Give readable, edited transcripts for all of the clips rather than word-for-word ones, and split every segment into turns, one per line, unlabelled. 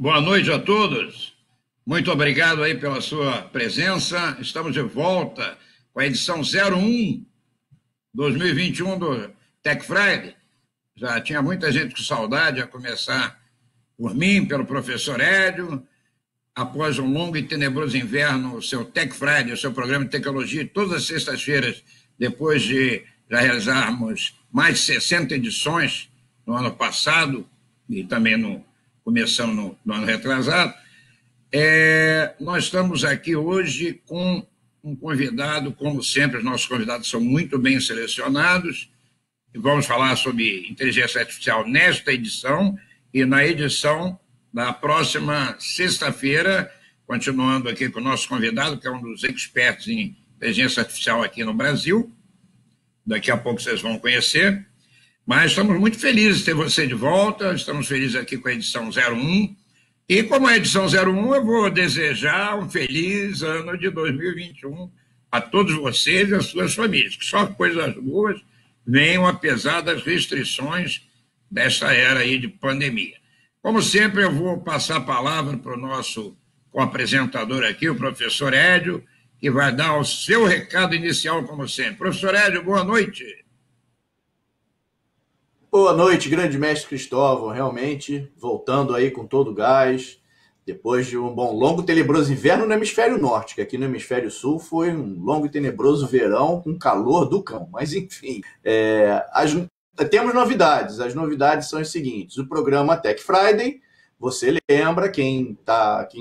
Boa noite a todos. Muito obrigado aí pela sua presença. Estamos de volta com a edição 01 2021 do Tech Friday. Já tinha muita gente com saudade, a começar por mim, pelo professor Hélio. Após um longo e tenebroso inverno, o seu Tech Friday, o seu programa de tecnologia, todas as sextas-feiras, depois de já realizarmos mais de 60 edições no ano passado e também começando no ano retrasado, nós estamos aqui hoje com um convidado, como sempre, os nossos convidados são muito bem selecionados, e vamos falar sobre inteligência artificial nesta edição e na edição da próxima sexta-feira, continuando aqui com o nosso convidado, que é um dos experts em inteligência artificial aqui no Brasil. Daqui a pouco vocês vão conhecer. Mas estamos muito felizes de ter você de volta, estamos felizes aqui com a edição 01. E como é a edição 01, eu vou desejar um feliz ano de 2021 a todos vocês e as suas famílias, que só coisas boas venham apesar das restrições desta era aí de pandemia. Como sempre, eu vou passar a palavra para o nosso co-apresentador aqui, o professor Hélio, que vai dar o seu recado inicial, como sempre. Professor Hélio, boa noite.
Boa noite, grande mestre Cristóvão, realmente, voltando aí com todo o gás, depois de um longo e tenebroso inverno no hemisfério norte, que aqui no hemisfério sul foi um longo e tenebroso verão com calor do cão, mas enfim, temos novidades. As novidades são as seguintes: o programa Tech Friday, você lembra, quem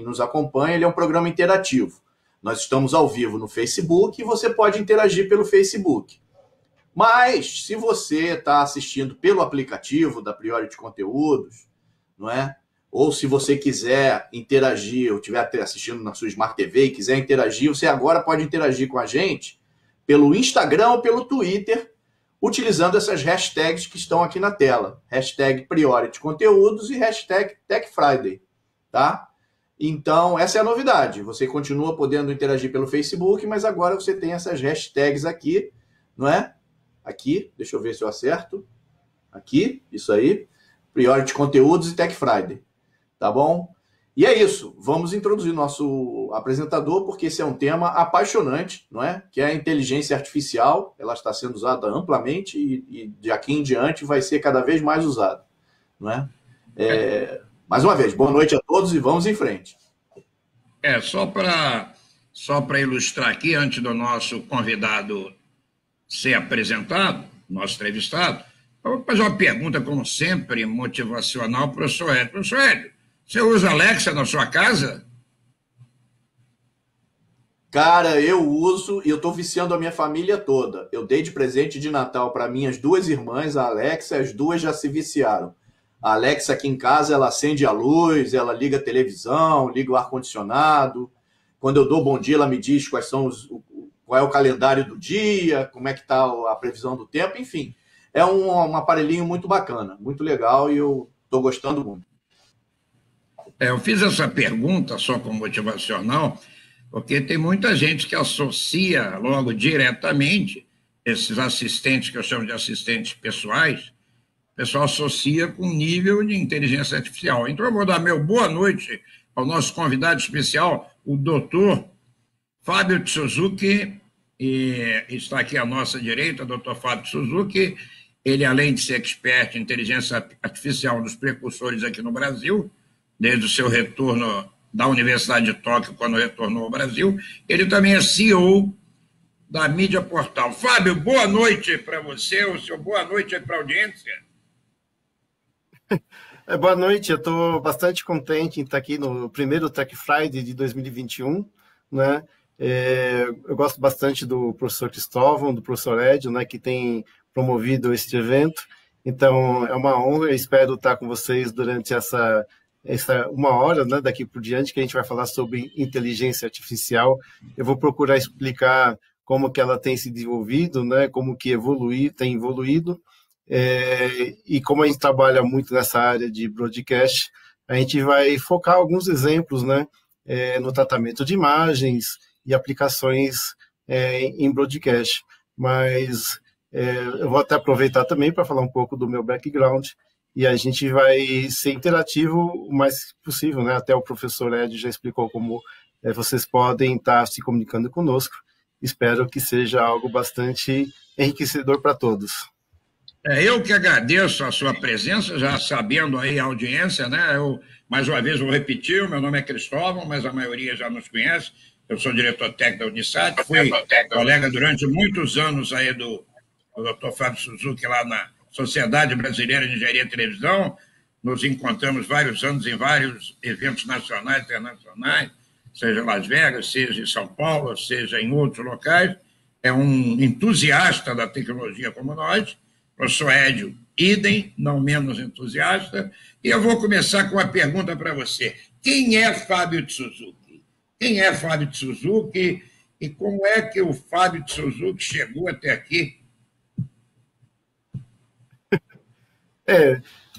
nos acompanha, ele é um programa interativo. Nós estamos ao vivo no Facebook e você pode interagir pelo Facebook. Mas, se você está assistindo pelo aplicativo da Priority Conteúdos, não é? Ou se você quiser interagir, ou estiver assistindo na sua Smart TV e quiser interagir, você agora pode interagir com a gente pelo Instagram ou pelo Twitter, utilizando essas hashtags que estão aqui na tela. Hashtag Priority Conteúdos e hashtag Tech Friday, tá? Então, essa é a novidade. Você continua podendo interagir pelo Facebook, mas agora você tem essas hashtags aqui, não é? Aqui, deixa eu ver se eu acerto. Aqui, isso aí. Priority Conteúdos e Tech Friday, tá bom? E é isso, vamos introduzir nosso apresentador, porque esse é um tema apaixonante, não é? Que é a inteligência artificial, ela está sendo usada amplamente e de aqui em diante vai ser cada vez mais usada, não é? Mais uma vez, boa noite a todos e vamos em frente.
Só para ilustrar aqui, antes do nosso convidado ser apresentado, nosso entrevistado, eu vou fazer uma pergunta, como sempre, motivacional para o professor Hélio. Professor Hélio, você usa Alexa na sua casa?
Cara, eu uso e eu estou viciando a minha família toda. Eu dei de presente de Natal para minhas duas irmãs, a Alexa, as duas já se viciaram. A Alexa aqui em casa, ela acende a luz, ela liga a televisão, liga o ar-condicionado. Quando eu dou bom dia, ela me diz qual é o calendário do dia, como é que está a previsão do tempo, enfim. É um aparelhinho muito bacana, muito legal e eu estou gostando muito.
Eu fiz essa pergunta só como motivacional, porque tem muita gente que associa logo diretamente esses assistentes, que eu chamo de assistentes pessoais, o pessoal associa com nível de inteligência artificial. Então eu vou dar meu boa noite ao nosso convidado especial, o doutor Fábio Suzuki, e está aqui à nossa direita, o doutor Fábio Suzuki. Ele, além de ser expert em inteligência artificial, um dos precursores aqui no Brasil, desde o seu retorno da Universidade de Tóquio, quando retornou ao Brasil, ele também é CEO da Mídia Portal. Fábio, boa noite para você, o seu boa noite para a audiência.
Boa noite, eu estou bastante contente em estar aqui no primeiro Tech Friday de 2021, né? Eu gosto bastante do professor Cristóvão, do professor Hélio, né, que tem promovido este evento, então é uma honra, eu espero estar com vocês durante essa uma hora, né, daqui por diante, que a gente vai falar sobre inteligência artificial. Eu vou procurar explicar como que ela tem se desenvolvido, né, como que tem evoluído, e como a gente trabalha muito nessa área de broadcast, a gente vai focar alguns exemplos, né, no tratamento de imagens e aplicações em broadcast. Mas eu vou até aproveitar também para falar um pouco do meu background e a gente vai ser interativo o mais possível, né? Até o professor Ed já explicou como vocês podem estar se comunicando conosco. Espero que seja algo bastante enriquecedor para todos.
Eu que agradeço a sua presença, já sabendo aí a audiência, né? Eu, mais uma vez, vou repetir, o meu nome é Cristóvão, mas a maioria já nos conhece. Eu sou diretor técnico da Unisat, fui colega durante muitos anos aí do Dr. Fábio Suzuki lá na Sociedade Brasileira de Engenharia e Televisão. Nos encontramos vários anos em vários eventos nacionais e internacionais, seja em Las Vegas, seja em São Paulo, seja em outros locais. É um entusiasta da tecnologia como nós. O professor Edio, idem, não menos entusiasta. E eu vou começar com uma pergunta para você. Quem é Fábio de Suzuki? Quem é Fábio de Suzuki e como é que o Fábio de Suzuki chegou até aqui?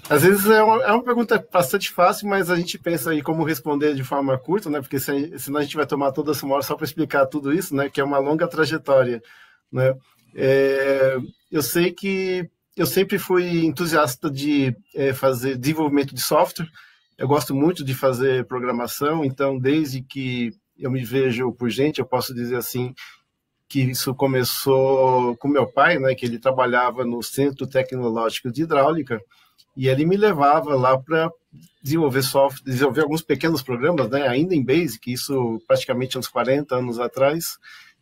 Às vezes é uma pergunta bastante fácil, mas a gente pensa aí como responder de forma curta, né? Porque senão a gente vai tomar toda essa hora só para explicar tudo isso, né? Que é uma longa trajetória, né? Eu sei que eu sempre fui entusiasta de fazer desenvolvimento de software. Eu gosto muito de fazer programação, então desde que eu me vejo por gente, eu posso dizer assim que isso começou com meu pai, né? Que ele trabalhava no Centro Tecnológico de Hidráulica. E ele me levava lá para desenvolver software, desenvolver alguns pequenos programas, né? Ainda em BASIC, isso praticamente uns 40 anos atrás.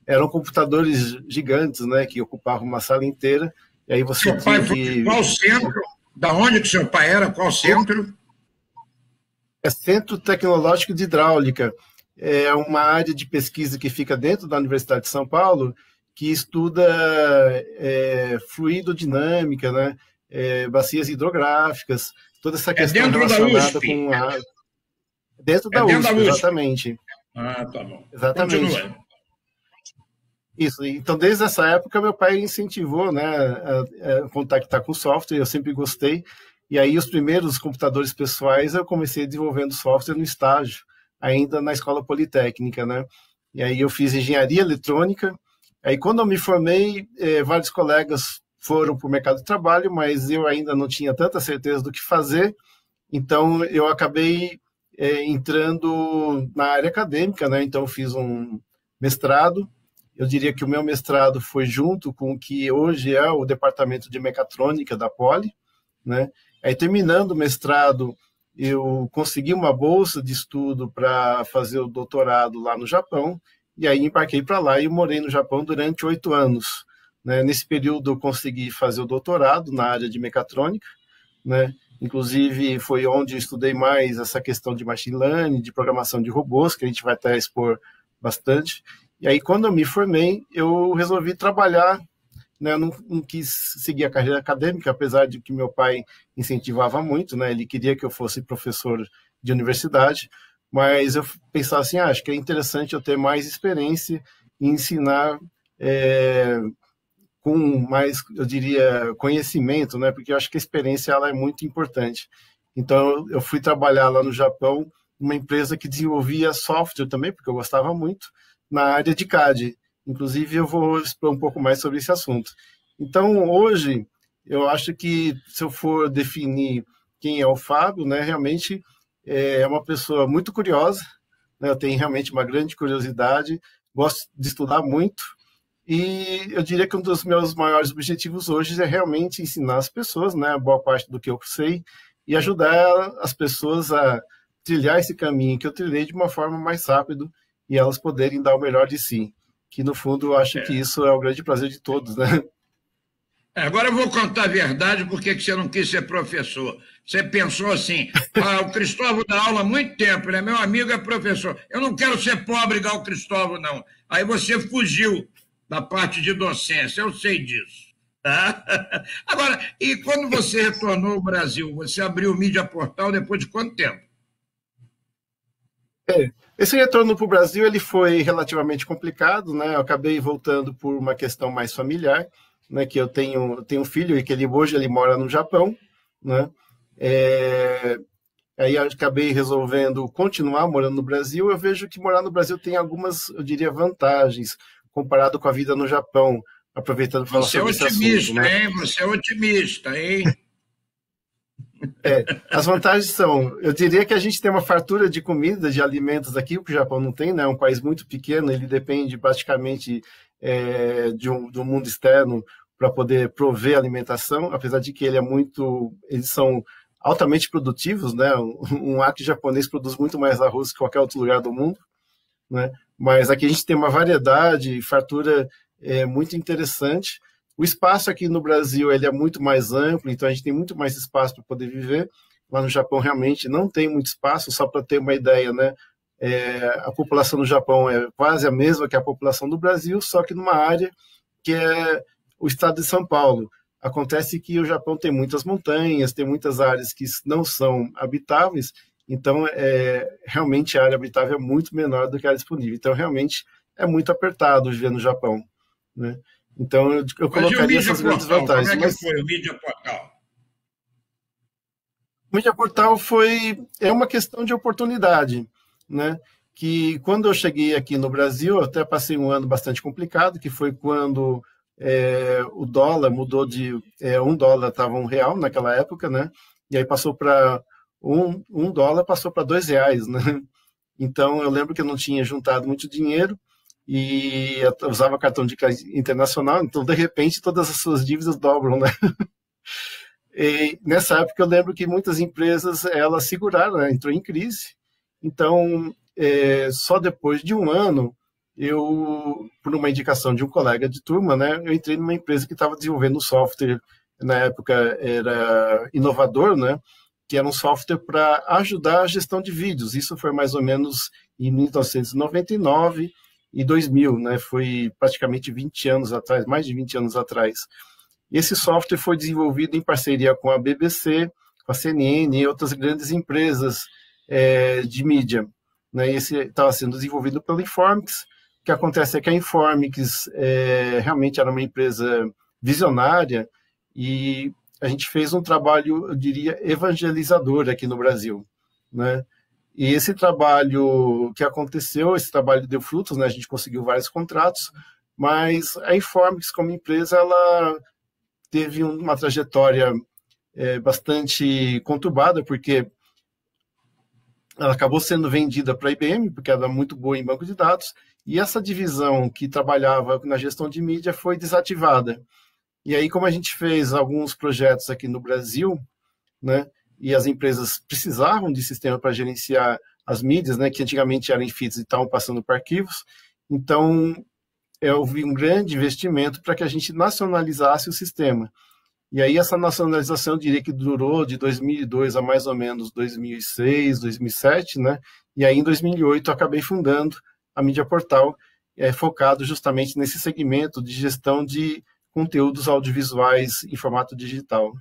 Eram computadores gigantes, né? Que ocupavam uma sala inteira. E aí você
seu pai foi de qual centro? Da onde que seu pai era? Qual centro?
É Centro Tecnológico de Hidráulica. É uma área de pesquisa que fica dentro da Universidade de São Paulo, que estuda fluidodinâmica, né? Bacias hidrográficas, toda essa questão relacionada com a... Dentro da USP, exatamente.
Ah, tá bom.
Exatamente.
Continua.
Isso, então desde essa época meu pai incentivou, né, a contactar com software, eu sempre gostei, e aí os primeiros computadores pessoais eu comecei desenvolvendo software no estágio, ainda na escola politécnica, né, e aí eu fiz engenharia eletrônica, aí quando eu me formei, vários colegas foram para o mercado de trabalho, mas eu ainda não tinha tanta certeza do que fazer, então eu acabei entrando na área acadêmica, né? Então eu fiz um mestrado, eu diria que o meu mestrado foi junto com o que hoje é o departamento de mecatrônica da Poli, né? Aí terminando o mestrado, eu consegui uma bolsa de estudo para fazer o doutorado lá no Japão, e aí embarquei para lá e morei no Japão durante 8 anos. Né? Nesse período eu consegui fazer o doutorado na área de mecatrônica, né? Inclusive foi onde eu estudei mais essa questão de machine learning, de programação de robôs, que a gente vai até expor bastante. E aí quando eu me formei, eu resolvi trabalhar, né? Eu não quis seguir a carreira acadêmica, apesar de que meu pai incentivava muito, né? Ele queria que eu fosse professor de universidade, mas eu pensava assim, acho que é interessante eu ter mais experiência em ensinar com mais, eu diria, conhecimento, né? Porque eu acho que a experiência ela é muito importante. Então, eu fui trabalhar lá no Japão, numa empresa que desenvolvia software também, porque eu gostava muito, na área de CAD. Inclusive, eu vou expor um pouco mais sobre esse assunto. Então, hoje, eu acho que, se eu for definir quem é o Fábio, né? Realmente é uma pessoa muito curiosa, né? Eu tenho realmente uma grande curiosidade, gosto de estudar muito, e eu diria que um dos meus maiores objetivos hoje é realmente ensinar as pessoas, né, boa parte do que eu sei, e ajudar as pessoas a trilhar esse caminho que eu trilhei de uma forma mais rápida e elas poderem dar o melhor de si. Que, no fundo, eu acho que isso é o grande prazer de todos, né?
Agora eu vou contar a verdade porque que você não quis ser professor. Você pensou assim, o Cristóvão dá aula há muito tempo, né? Meu amigo é professor. Eu não quero ser pobre igual o Cristóvão, não. Aí você fugiu da parte de docência, eu sei disso. Tá? Agora, e quando você retornou ao Brasil, você abriu o Mídia Portal depois de quanto tempo?
Esse retorno para o Brasil ele foi relativamente complicado, né? Eu acabei voltando por uma questão mais familiar, né? Que eu tenho um filho e que hoje ele mora no Japão, né? Aí eu acabei resolvendo continuar morando no Brasil. Eu vejo que morar no Brasil tem algumas, eu diria, vantagens comparado com a vida no Japão, aproveitando para falar sobre esse assunto.
Você é otimista, hein?
As vantagens são, eu diria que a gente tem uma fartura de comida, de alimentos aqui, que o Japão não tem, né? É um país muito pequeno, ele depende praticamente do mundo externo para poder prover alimentação, apesar de que eles são altamente produtivos, né? Um acre japonês produz muito mais arroz que qualquer outro lugar do mundo, né? Mas aqui a gente tem uma variedade, fartura muito interessante. O espaço aqui no Brasil ele é muito mais amplo, então a gente tem muito mais espaço para poder viver. Lá no Japão realmente não tem muito espaço, só para ter uma ideia, né? A população do Japão é quase a mesma que a população do Brasil, só que numa área que é o estado de São Paulo. Acontece que o Japão tem muitas montanhas, tem muitas áreas que não são habitáveis, então realmente a área habitável é muito menor do que a área disponível. Então realmente é muito apertado viver no Japão, né? Então, eu colocaria essas grandes vantagens.
Como é que foi o Mídia Portal?
O Mídia Portal é uma questão de oportunidade, né? Que quando eu cheguei aqui no Brasil, eu até passei um ano bastante complicado, que foi quando o dólar mudou de $1 estava R$1 naquela época, né? E aí passou para $1 passou para R$2, né? Então, eu lembro que eu não tinha juntado muito dinheiro, e eu usava cartão de crédito internacional, então de repente todas as suas dívidas dobram, né? E nessa época eu lembro que muitas empresas elas seguraram, né? Entrou em crise. Então só depois de um ano eu, por uma indicação de um colega de turma, né, eu entrei numa empresa que estava desenvolvendo um software, na época era inovador, né? Que era um software para ajudar a gestão de vídeos. Isso foi mais ou menos em 1999 e 2000, né? Foi praticamente 20 anos atrás, mais de 20 anos atrás. E esse software foi desenvolvido em parceria com a BBC, com a CNN e outras grandes empresas de mídia, né? Esse estava sendo desenvolvido pela Informix. O que acontece é que a Informix realmente era uma empresa visionária e a gente fez um trabalho, eu diria, evangelizador aqui no Brasil, né? E esse trabalho que aconteceu, esse trabalho deu frutos, né? A gente conseguiu vários contratos, mas a Informix como empresa, ela teve uma trajetória bastante conturbada, porque ela acabou sendo vendida para a IBM, porque ela era muito boa em banco de dados, e essa divisão que trabalhava na gestão de mídia foi desativada. E aí, como a gente fez alguns projetos aqui no Brasil, né? E as empresas precisavam de sistema para gerenciar as mídias, né, que antigamente eram em feeds e estavam passando para arquivos. Então, houve um grande investimento para que a gente nacionalizasse o sistema. E aí essa nacionalização, eu diria que durou de 2002 a mais ou menos 2006, 2007, né? E aí em 2008 eu acabei fundando a Mídia Portal, focado justamente nesse segmento de gestão de conteúdos audiovisuais em formato digital.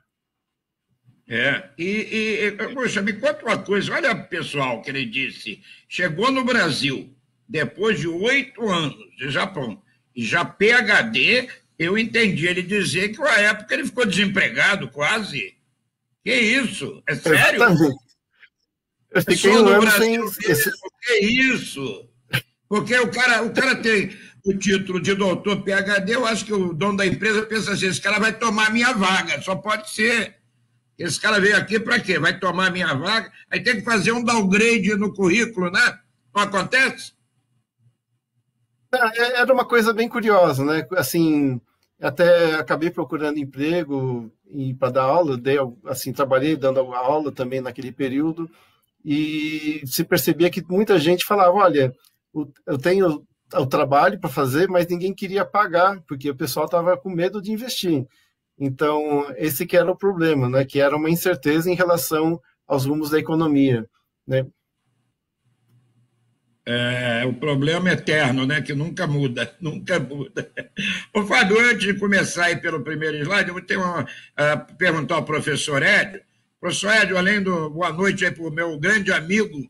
Poxa, me conta uma coisa, olha, pessoal, que ele disse, chegou no Brasil depois de 8 anos de Japão, e já PhD, eu entendi ele dizer que na época ele ficou desempregado quase. Que isso? É sério?
Exatamente. Eu fiquei um ano sem...
Que isso? Porque o cara tem o título de doutor PhD, eu acho que o dono da empresa pensa assim, esse cara vai tomar minha vaga, só pode ser. Esse cara veio aqui para quê? Vai tomar minha vaga, aí tem que fazer um downgrade no currículo, né? Não acontece?
Era uma coisa bem curiosa, né? Assim, até acabei procurando emprego para dar aula, trabalhei dando aula também naquele período, e se percebia que muita gente falava, olha, eu tenho o trabalho para fazer, mas ninguém queria pagar, porque o pessoal estava com medo de investir. Então, esse que era o problema, né? Que era uma incerteza em relação aos rumos da economia, né?
O problema eterno, né? Que nunca muda, nunca muda. Ô, Fábio, antes de começar aí pelo primeiro slide, eu tenho perguntar ao professor Edio. Professor Edio, além do boa noite aí para o meu grande amigo,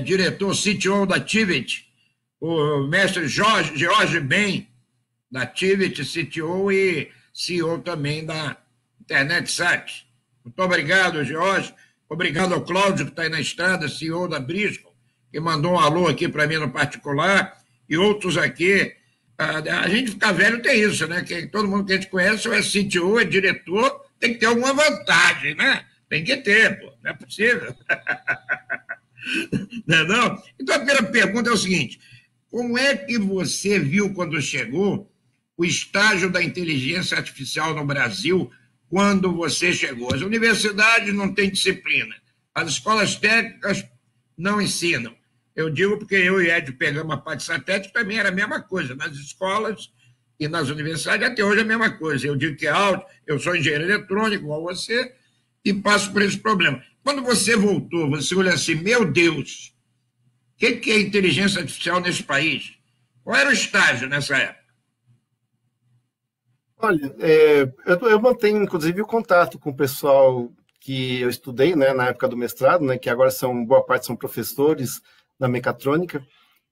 diretor CTO da Tivit, o mestre George Ben, da Tivit, CTO e CEO também da InternetSat. Muito obrigado, Jorge. Obrigado ao Cláudio, que está aí na estrada, CEO da Briscoe, que mandou um alô aqui para mim no particular, e outros aqui. A gente ficar velho tem isso, né? Que todo mundo que a gente conhece ou é CTO, é diretor, tem que ter alguma vantagem, né? Tem que ter, pô, não é possível. Não é não? Então, a primeira pergunta é o seguinte: como é que você viu, quando chegou, o estágio da inteligência artificial no Brasil, quando você chegou? As universidades não têm disciplina, as escolas técnicas não ensinam. Eu digo porque eu e Ed pegamos a parte satélite, também era a mesma coisa, nas escolas e nas universidades, até hoje é a mesma coisa. Eu digo que é áudio, eu sou engenheiro eletrônico, igual você, e passo por esse problema. Quando você voltou, você olha assim, meu Deus, o que é inteligência artificial nesse país? Qual era o estágio nessa época?
Olha, eu mantenho, inclusive, o contato com o pessoal que eu estudei, né, na época do mestrado, né, que agora boa parte são professores da mecatrônica.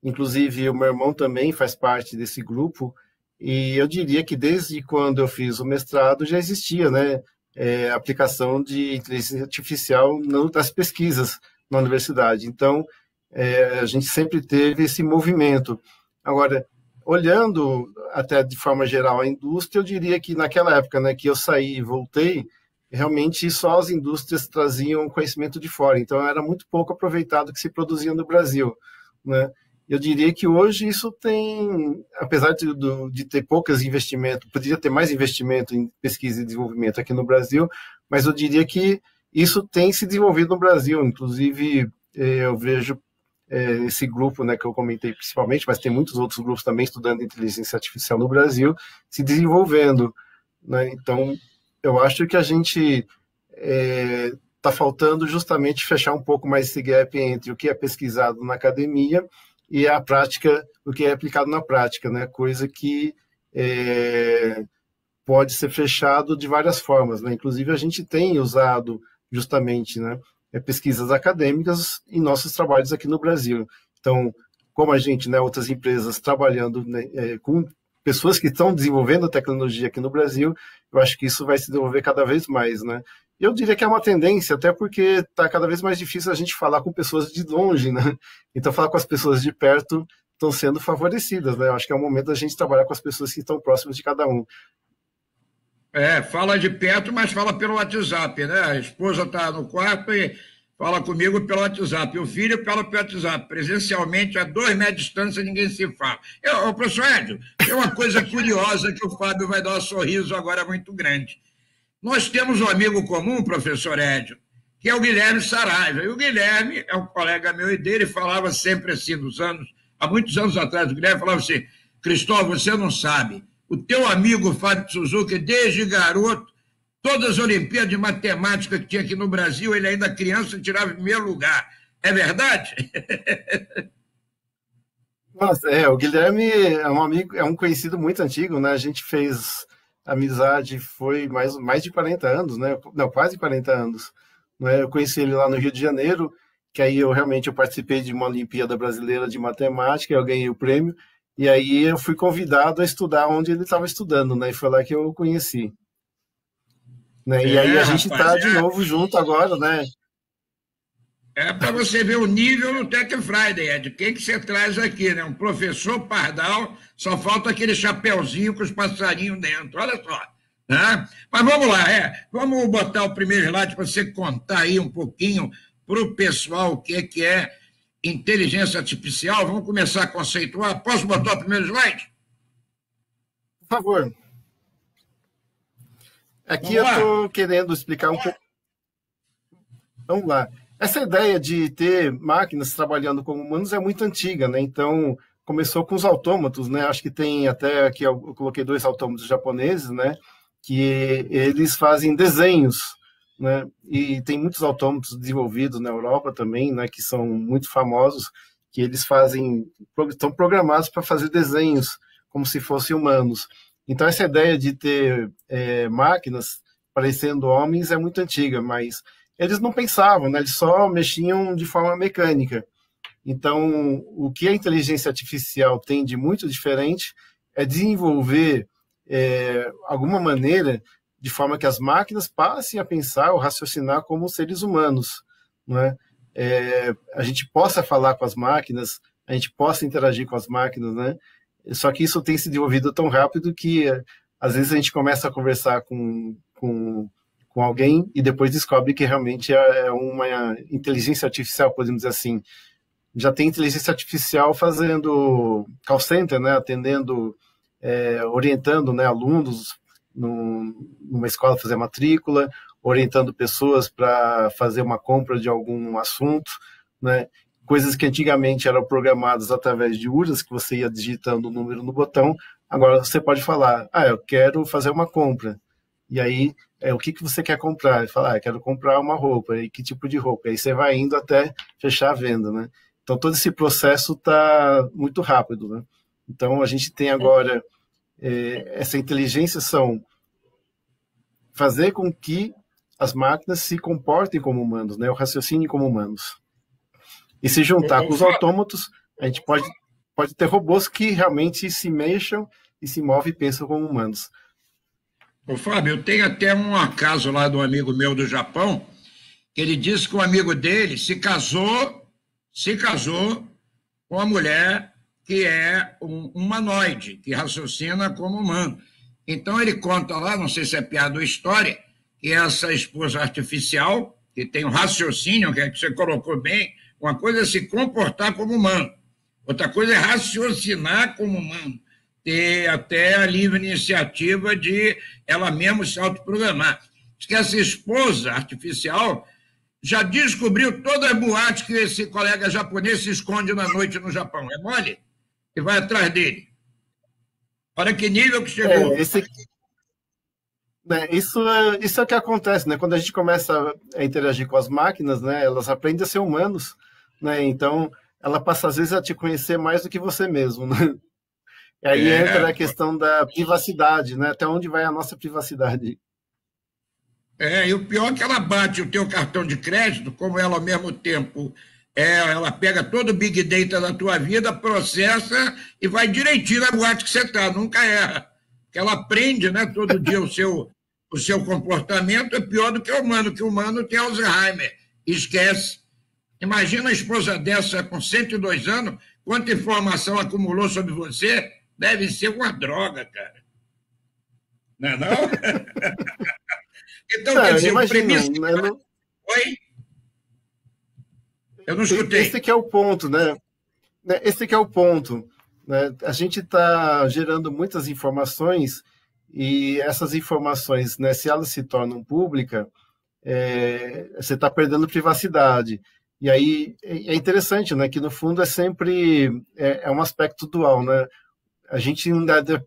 Inclusive, o meu irmão também faz parte desse grupo. E eu diria que desde quando eu fiz o mestrado já existia, né, aplicação de inteligência artificial nas pesquisas na universidade. Então, a gente sempre teve esse movimento. Agora, olhando até de forma geral a indústria, eu diria que naquela época, né, que eu saí e voltei, realmente só as indústrias traziam conhecimento de fora, então era muito pouco aproveitado que se produzia no Brasil, né? Eu diria que hoje isso tem, apesar de ter poucos investimentos, poderia ter mais investimento em pesquisa e desenvolvimento aqui no Brasil, mas eu diria que isso tem se desenvolvido no Brasil. Inclusive, eu vejo esse grupo, né, que eu comentei principalmente, mas tem muitos outros grupos também estudando inteligência artificial no Brasil, se desenvolvendo, né? Então, eu acho que a gente está faltando justamente fechar um pouco mais esse gap entre o que é pesquisado na academia e a prática, o que é aplicado na prática, né? Coisa que pode ser fechado de várias formas, né? Inclusive, a gente tem usado justamente, né, pesquisas acadêmicas em nossos trabalhos aqui no Brasil. Então, como a gente, né, outras empresas trabalhando, né, com pessoas que estão desenvolvendo a tecnologia aqui no Brasil, eu acho que isso vai se desenvolver cada vez mais, né? Eu diria que é uma tendência, até porque está cada vez mais difícil a gente falar com pessoas de longe, né? Então, falar com as pessoas de perto estão sendo favorecidas, né? Eu acho que é o momento da gente trabalhar com as pessoas que estão próximas de cada um.
Fala de perto, mas fala pelo WhatsApp, né? A esposa está no quarto e fala comigo pelo WhatsApp. E o filho fala pelo WhatsApp. Presencialmente, a 2 metros de distância, ninguém se fala. Professor Edio, tem uma coisa curiosa que o Fábio vai dar um sorriso agora muito grande. Nós temos um amigo comum, professor Edio, que é o Guilherme Saraiva. E o Guilherme é um colega meu e dele, falava sempre assim, há muitos anos atrás, o Guilherme falava assim: Cristóvão, você não sabe, o teu amigo Fábio Suzuki, desde garoto, todas as Olimpíadas de Matemática que tinha aqui no Brasil, ele ainda criança tirava em primeiro lugar. É verdade?
Nossa, o Guilherme é um amigo, é um conhecido muito antigo, né? A gente fez amizade, foi mais de 40 anos, né? Não, quase 40 anos. Né? Eu conheci ele lá no Rio de Janeiro, que aí eu participei de uma Olimpíada Brasileira de Matemática, eu ganhei o prêmio, e aí eu fui convidado a estudar onde ele estava estudando, né? E foi lá que eu o conheci. Né? E aí a gente está de novo junto agora, né?
Para você ver o nível no Tech Friday, Ed. Quem que você traz aqui, né? Um professor pardal, só falta aquele chapeuzinho com os passarinhos dentro, olha só. Né? Mas vamos lá, vamos botar o primeiro slide para você contar aí um pouquinho para o pessoal o que é inteligência artificial. Vamos começar a conceituar. Posso botar o primeiro slide?
Por favor. Aqui eu estou querendo explicar um pouco. Vamos lá. Essa ideia de ter máquinas trabalhando como humanos é muito antiga, né? Então, começou com os autômatos, né? Acho que tem até aqui, eu coloquei 2 autômatos japoneses, né? Que eles fazem desenhos, né? E tem muitos autômatos desenvolvidos na Europa também, né? Que são muito famosos, que eles estão programados para fazer desenhos como se fossem humanos. Então, essa ideia de ter máquinas parecendo homens é muito antiga, mas eles não pensavam, né? Eles só mexiam de forma mecânica. Então, o que a inteligência artificial tem de muito diferente é desenvolver alguma maneira de forma que as máquinas passem a pensar ou raciocinar como seres humanos, né? A gente possa falar com as máquinas, a gente possa interagir com as máquinas, né? Só que isso tem se desenvolvido tão rápido que, às vezes, a gente começa a conversar com com alguém e depois descobre que realmente é uma inteligência artificial, podemos dizer assim. Já tem inteligência artificial fazendo call center, né, atendendo, orientando, né, alunos numa escola a fazer matrícula, orientando pessoas para fazer uma compra de algum assunto, né, coisas que antigamente eram programadas através de URAs, que você ia digitando o número no botão, agora você pode falar, eu quero fazer uma compra. E aí, o que você quer comprar? Ele fala, eu quero comprar uma roupa. E que tipo de roupa? Aí você vai indo até fechar a venda, né? Então, todo esse processo está muito rápido, né? Então, a gente tem agora essa inteligência são fazer com que as máquinas se comportem como humanos, né? O raciocínio como humanos. E se juntar com os autômatos, a gente pode ter robôs que realmente se mexam e se movem e pensam como humanos.
Ô, Fábio, eu tenho até um caso lá de um amigo meu do Japão, que ele disse que um amigo dele se casou com uma mulher que é um humanoide, que raciocina como humano. Então ele conta lá, não sei se é piada ou história, que essa esposa artificial, que tem um raciocínio, que é que você colocou bem, uma coisa é se comportar como humano, outra coisa é raciocinar como humano, ter até a livre iniciativa de ela mesma se autoprogramar. Diz que essa esposa artificial já descobriu todas as boates que esse colega japonês se esconde na noite no Japão. É mole? E vai atrás dele. Olha que nível que chegou.
Isso é o que acontece, né? Quando a gente começa a interagir com as máquinas, né? Elas aprendem a ser humanos, né? Então, ela passa às vezes a te conhecer mais do que você mesmo, né? E aí entra a questão da privacidade, né? Até onde vai a nossa privacidade?
E o pior é que ela bate o teu cartão de crédito, como ela ao mesmo tempo, ela pega todo o Big Data da tua vida, processa e vai direitinho na boate que você está, nunca erra. Porque ela aprende, né, todo dia o seu comportamento é pior do que o humano tem Alzheimer, esquece. Imagina a esposa dessa com 102 anos, quanta informação acumulou sobre você. Deve ser uma droga, cara. Não é não? Então, quer dizer, o premissa... Oi? Eu não escutei.
Esse que é o ponto, né? Esse que é o ponto. Né? A gente está gerando muitas informações e essas informações, né, se elas se tornam públicas, você está perdendo privacidade. E aí é interessante, né, que no fundo é sempre um aspecto dual, né? A gente, em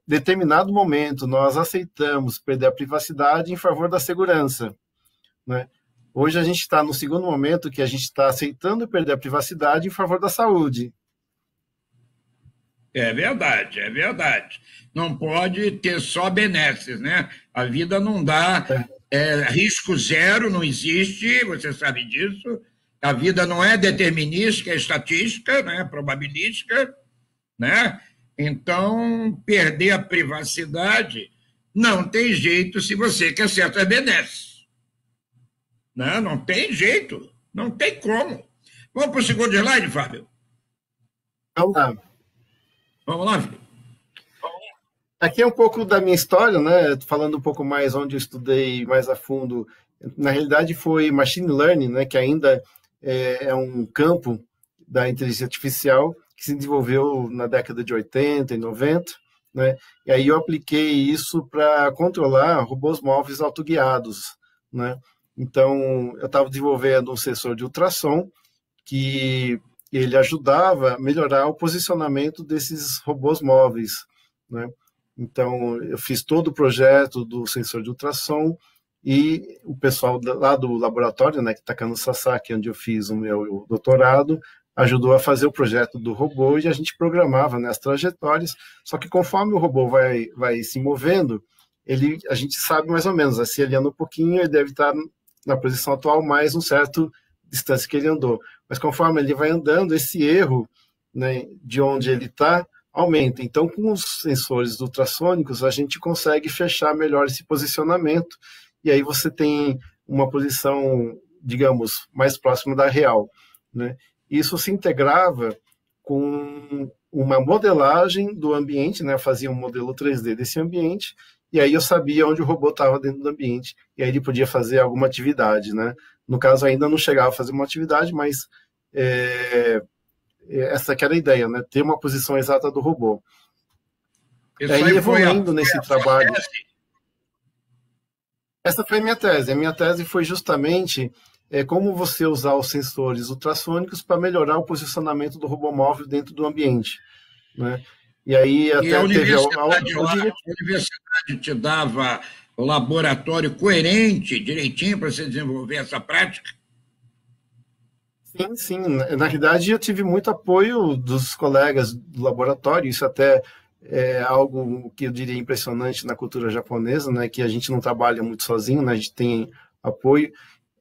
determinado momento, nós aceitamos perder a privacidade em favor da segurança, né? Hoje a gente está no segundo momento que a gente está aceitando perder a privacidade em favor da saúde.
É verdade, é verdade. Não pode ter só benesses, né? A vida não dá risco zero, não existe, você sabe disso. A vida não é determinística, é estatística, né? Probabilística, né? Então, perder a privacidade não tem jeito se você quer certas benesses. Não tem jeito, não tem como. Vamos para o segundo slide, Fábio?
Vamos lá.
Vamos lá, Fábio.
Aqui é um pouco da minha história, né? Falando um pouco mais onde eu estudei mais a fundo. Na realidade, foi Machine Learning, né? Que ainda é um campo da inteligência artificial que se desenvolveu na década de 80 e 90, né? E aí eu apliquei isso para controlar robôs móveis autoguiados, né? Então, eu estava desenvolvendo um sensor de ultrassom que ele ajudava a melhorar o posicionamento desses robôs móveis, né? Então, eu fiz todo o projeto do sensor de ultrassom e o pessoal lá do laboratório, né, que está aqui no Sasaki, onde eu fiz o meu doutorado, ajudou a fazer o projeto do robô e a gente programava, né, as trajetórias. Só que conforme o robô vai se movendo, a gente sabe mais ou menos, se ele anda um pouquinho, ele deve estar na posição atual mais um certo distância que ele andou. Mas conforme ele vai andando, esse erro, né, de onde ele está aumenta. Então, com os sensores ultrassônicos, a gente consegue fechar melhor esse posicionamento e aí você tem uma posição, digamos, mais próxima da real, né? Isso se integrava com uma modelagem do ambiente, né? Fazia um modelo 3D desse ambiente e aí eu sabia onde o robô estava dentro do ambiente, e aí ele podia fazer alguma atividade, né? No caso, ainda não chegava a fazer uma atividade, mas essa que era a ideia, né? Ter uma posição exata do robô.
Isso
aí
aí
evoluindo nesse trabalho.
tese?
Essa foi a minha tese. A minha tese foi justamente como você usar os sensores ultrassônicos para melhorar o posicionamento do robô móvel dentro do ambiente, né? E aí até
E a
teve
universidade lá, a universidade te dava o laboratório coerente, direitinho, para você desenvolver essa prática?
Sim, sim. Na realidade, eu tive muito apoio dos colegas do laboratório. Isso até é algo que eu diria impressionante na cultura japonesa, né? Que a gente não trabalha muito sozinho, né? A gente tem apoio.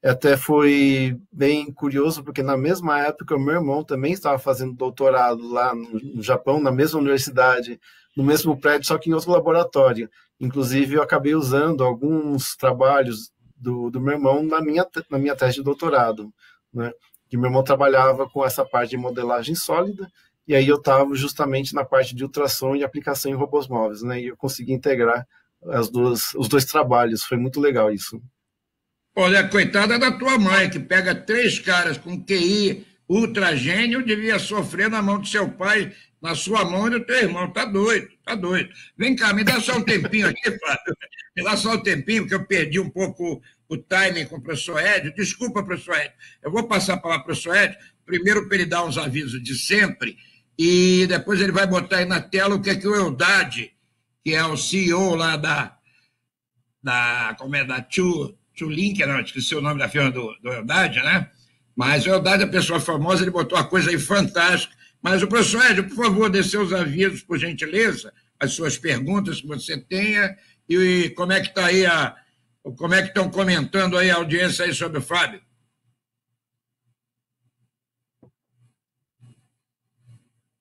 Até foi bem curioso, porque na mesma época o meu irmão também estava fazendo doutorado lá no Japão, na mesma universidade, no mesmo prédio, só que em outro laboratório. Inclusive, eu acabei usando alguns trabalhos do meu irmão na minha tese de doutorado, né? Que meu irmão trabalhava com essa parte de modelagem sólida, e aí eu estava justamente na parte de ultrassom e aplicação em robôs móveis, né? E eu consegui integrar os dois trabalhos, foi muito legal isso.
Olha, coitada da tua mãe, que pega 3 caras com QI ultra gênio, devia sofrer na mão do seu pai, na sua mão e do teu irmão. Tá doido, tá doido. Vem cá, me dá só um tempinho aqui, Fábio. Me dá só um tempinho, porque eu perdi um pouco o timing com o professor Edio. Desculpa, professor Edio. Eu vou passar para o professor Edio, primeiro para ele dar uns avisos de sempre, e depois ele vai botar aí na tela o que é que o Eudade, que é o CEO lá da Link, não, esqueci o nome da firma do Eudade, né? Mas o Eudade é pessoa famosa, ele botou uma coisa aí fantástica. Mas o professor Edio, por favor, dê seus avisos, por gentileza, as suas perguntas que você tenha, e como é que está aí como é que estão comentando aí a audiência aí sobre o Fábio?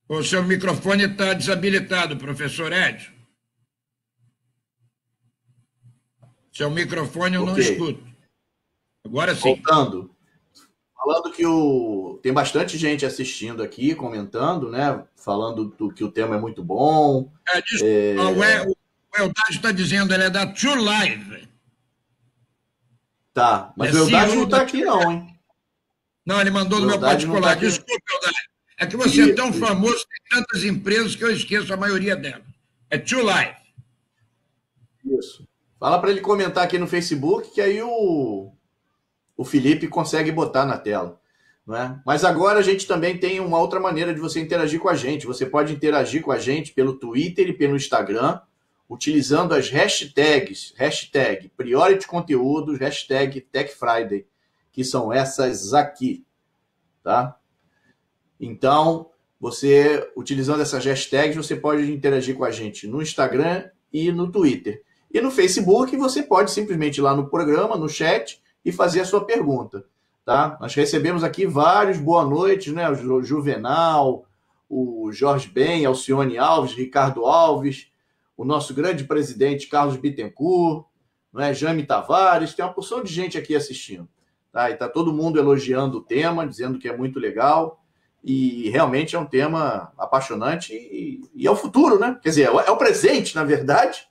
O seu microfone está desabilitado, professor Edio. Seu microfone eu não escuto. Agora sim.
Voltando. Falando que tem bastante gente assistindo aqui, comentando, né? Falando que o tema é muito bom.
O Eudade está dizendo, ele é da True Live.
Tá, mas o Eudade não está aqui não, hein?
Não, ele mandou no meu particular. Desculpa, Eudade. É que você é tão famoso, tem tantas empresas que eu esqueço a maioria delas. É True Live.
Isso. Fala para ele comentar aqui no Facebook, que aí o Felipe consegue botar na tela. Não é? Mas agora a gente também tem uma outra maneira de você interagir com a gente. Você pode interagir com a gente pelo Twitter e pelo Instagram, utilizando as hashtags, hashtag Priority Conteúdos, hashtag Tech Friday, que são essas aqui. Tá? Então, você, utilizando essas hashtags, você pode interagir com a gente no Instagram e no Twitter. E no Facebook, você pode simplesmente ir lá no programa, no chat, e fazer a sua pergunta. Tá? Nós recebemos aqui vários boa noites, né? O Juvenal, o Jorge Ben, Alcione Alves, Ricardo Alves, o nosso grande presidente Carlos Bittencourt, né? Jaime Tavares, tem uma porção de gente aqui assistindo. Tá? E está todo mundo elogiando o tema, dizendo que é muito legal, e realmente é um tema apaixonante, e é o futuro, né? Quer dizer, é o presente, na verdade,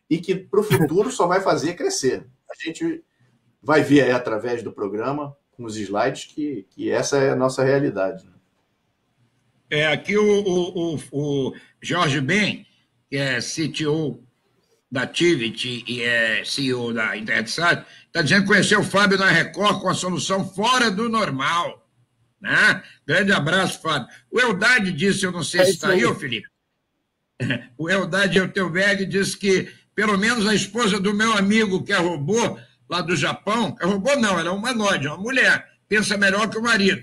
e que para o futuro só vai fazer crescer. A gente vai ver aí através do programa, com os slides, que essa é a nossa realidade.
Aqui o Jorge Ben, que é CTO da Activity e é CEO da InternetSat, está dizendo que conheceu o Fábio na Record com a solução fora do normal. Né? Grande abraço, Fábio. O Eudade disse, eu não sei se está aí, ô Felipe. O Eudade Eutelberg disse que pelo menos a esposa do meu amigo, que é robô, lá do Japão, é robô não, ela é humanoide, é uma mulher, pensa melhor que o marido.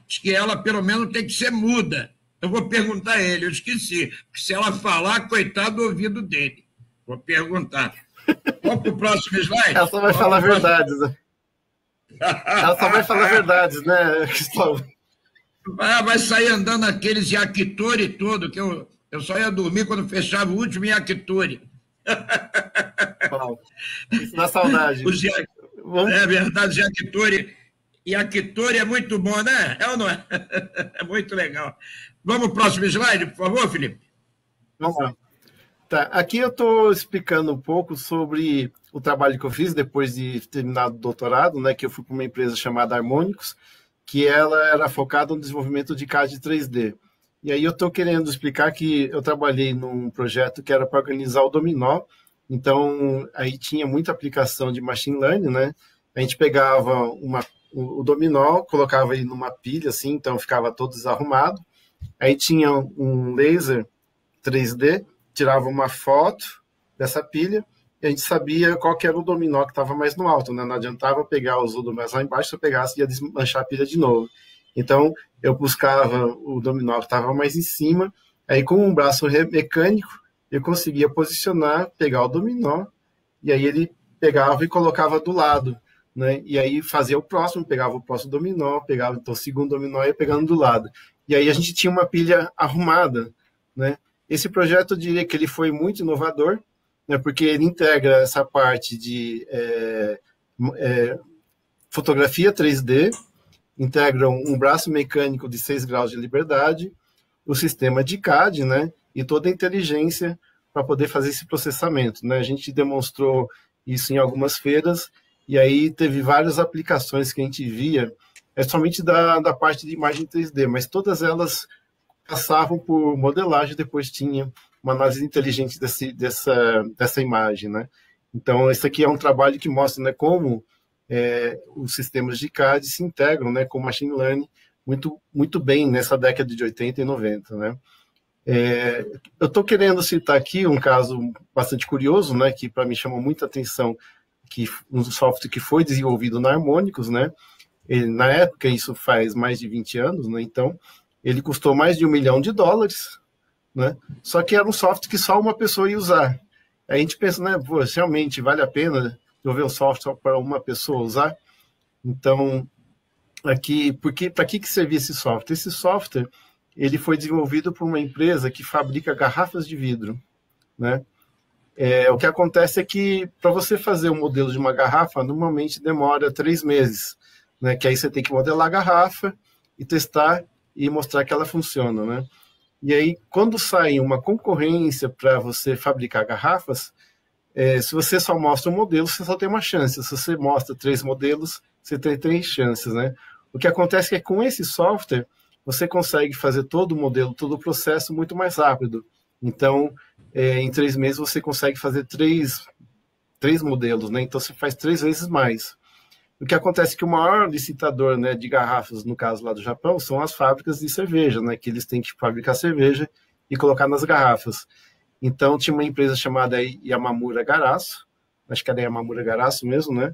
Diz que ela pelo menos tem que ser muda. Eu vou perguntar a ele, eu esqueci, porque se ela falar, coitado do ouvido dele. Vou perguntar. Vamos para o próximo slide?
Ela só vai falar verdades, né? Ela só vai falar verdades, né, Cristóvão?
Vai sair andando aqueles yakitori todo, que eu só ia dormir quando fechava o último yakitori.
Isso dá saudade.
É verdade, yakitori é muito bom, né? É ou não é? É muito legal. Vamos para o próximo slide, por favor, Felipe?
Vamos lá. Tá, aqui eu estou explicando um pouco sobre o trabalho que eu fiz depois de terminar o doutorado, né, que eu fui para uma empresa chamada Harmônicos, que ela era focada no desenvolvimento de CAD 3D. E aí eu estou querendo explicar que eu trabalhei num projeto que era para organizar o dominó, então aí tinha muita aplicação de machine learning, né? A gente pegava o dominó, colocava ele numa pilha, assim, então ficava todo desarrumado. Aí tinha um laser 3D, tirava uma foto dessa pilha e a gente sabia qual que era o dominó que estava mais no alto, né? Não adiantava pegar os dominós lá embaixo, se eu pegasse ia desmanchar a pilha de novo. Então, eu buscava o dominó que estava mais em cima, aí com um braço mecânico, eu conseguia posicionar, pegar o dominó, e aí ele pegava e colocava do lado, né? E aí fazia o próximo, pegava o próximo dominó, pegava então, o segundo dominó e ia pegando do lado. E aí a gente tinha uma pilha arrumada, né? Esse projeto, eu diria que ele foi muito inovador, né, porque ele integra essa parte de fotografia 3D, integra um braço mecânico de 6 graus de liberdade, o sistema de CAD, né, e toda a inteligência para poder fazer esse processamento, né? A gente demonstrou isso em algumas feiras, e aí teve várias aplicações que a gente via, somente da parte de imagem 3D, mas todas elas passavam por modelagem, depois tinha uma análise inteligente dessa imagem, né? Então, esse aqui é um trabalho que mostra, né, como os sistemas de CAD se integram, né, com machine learning muito bem nessa década de 80 e 90, né? Eu estou querendo citar aqui um caso bastante curioso, né, que para mim chamou muita atenção, que um software que foi desenvolvido na Harmônicos, né? Na época, isso faz mais de 20 anos, né? Então, ele custou mais de $1 milhão, né? Só que era um software que só uma pessoa ia usar. Aí a gente pensa, né, pô, realmente vale a pena desenvolver um software só para uma pessoa usar? Então, aqui, para que servia esse software? Esse software, ele foi desenvolvido por uma empresa que fabrica garrafas de vidro, né? O que acontece é que para você fazer um modelo de uma garrafa, normalmente demora 3 meses, né? Que aí você tem que modelar a garrafa e testar e mostrar que ela funciona, né? E aí, quando sai uma concorrência para você fabricar garrafas, se você só mostra um modelo, você só tem uma chance. Se você mostra 3 modelos, você tem 3 chances, né? O que acontece é que com esse software, você consegue fazer todo o modelo, todo o processo muito mais rápido. Então, em 3 meses, você consegue fazer 3 modelos, né? Então, você faz 3 vezes mais. O que acontece é que o maior licitador, né, de garrafas, no caso lá do Japão, são as fábricas de cerveja, né, que eles têm que fabricar cerveja e colocar nas garrafas. Então, tinha uma empresa chamada Yamamura Garasu, acho que era Yamamura Garasu mesmo, né,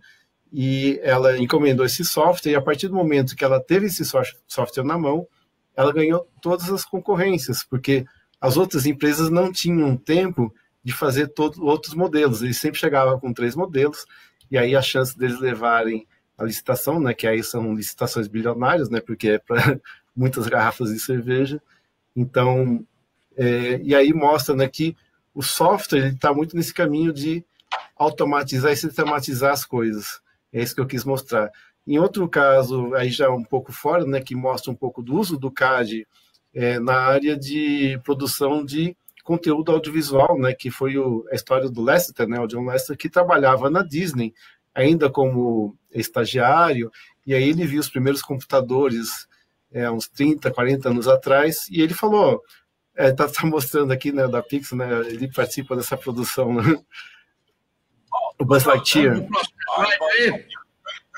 e ela encomendou esse software, e a partir do momento que ela teve esse software na mão, ela ganhou todas as concorrências, porque as outras empresas não tinham tempo de fazer outros modelos, eles sempre chegavam com 3 modelos, e aí a chance deles levarem a licitação, né, que aí são licitações bilionárias, né, porque é para muitas garrafas de cerveja. Então, e aí mostra, né, que o software está muito nesse caminho de automatizar e sistematizar as coisas. É isso que eu quis mostrar. Em outro caso, aí já um pouco fora, né, que mostra um pouco do uso do CAD na área de produção de conteúdo audiovisual, né, que foi a história do Lasseter, né, o John Lasseter, que trabalhava na Disney, ainda como estagiário, e aí ele viu os primeiros computadores uns 30, 40 anos atrás, e ele falou, tá mostrando aqui, né, da Pixar, né, ele participa dessa produção, né? O Buzz Lightyear.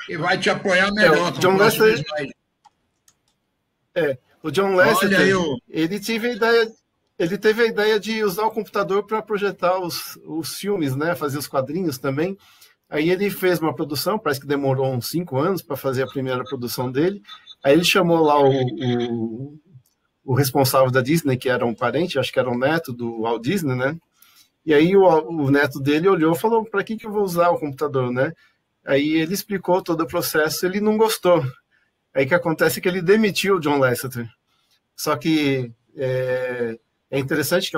E vai te apoiar melhor.
O John Lasseter, ele teve a ideia de usar o computador para projetar os filmes, né, fazer os quadrinhos também. Aí ele fez uma produção, parece que demorou uns 5 anos para fazer a primeira produção dele. Aí ele chamou lá o responsável da Disney, que era um parente, acho que era um neto do Walt Disney, né? E aí o neto dele olhou e falou, para que eu vou usar o computador, né? Aí ele explicou todo o processo, ele não gostou. Aí o que acontece é que ele demitiu o John Lasseter. Só que é interessante que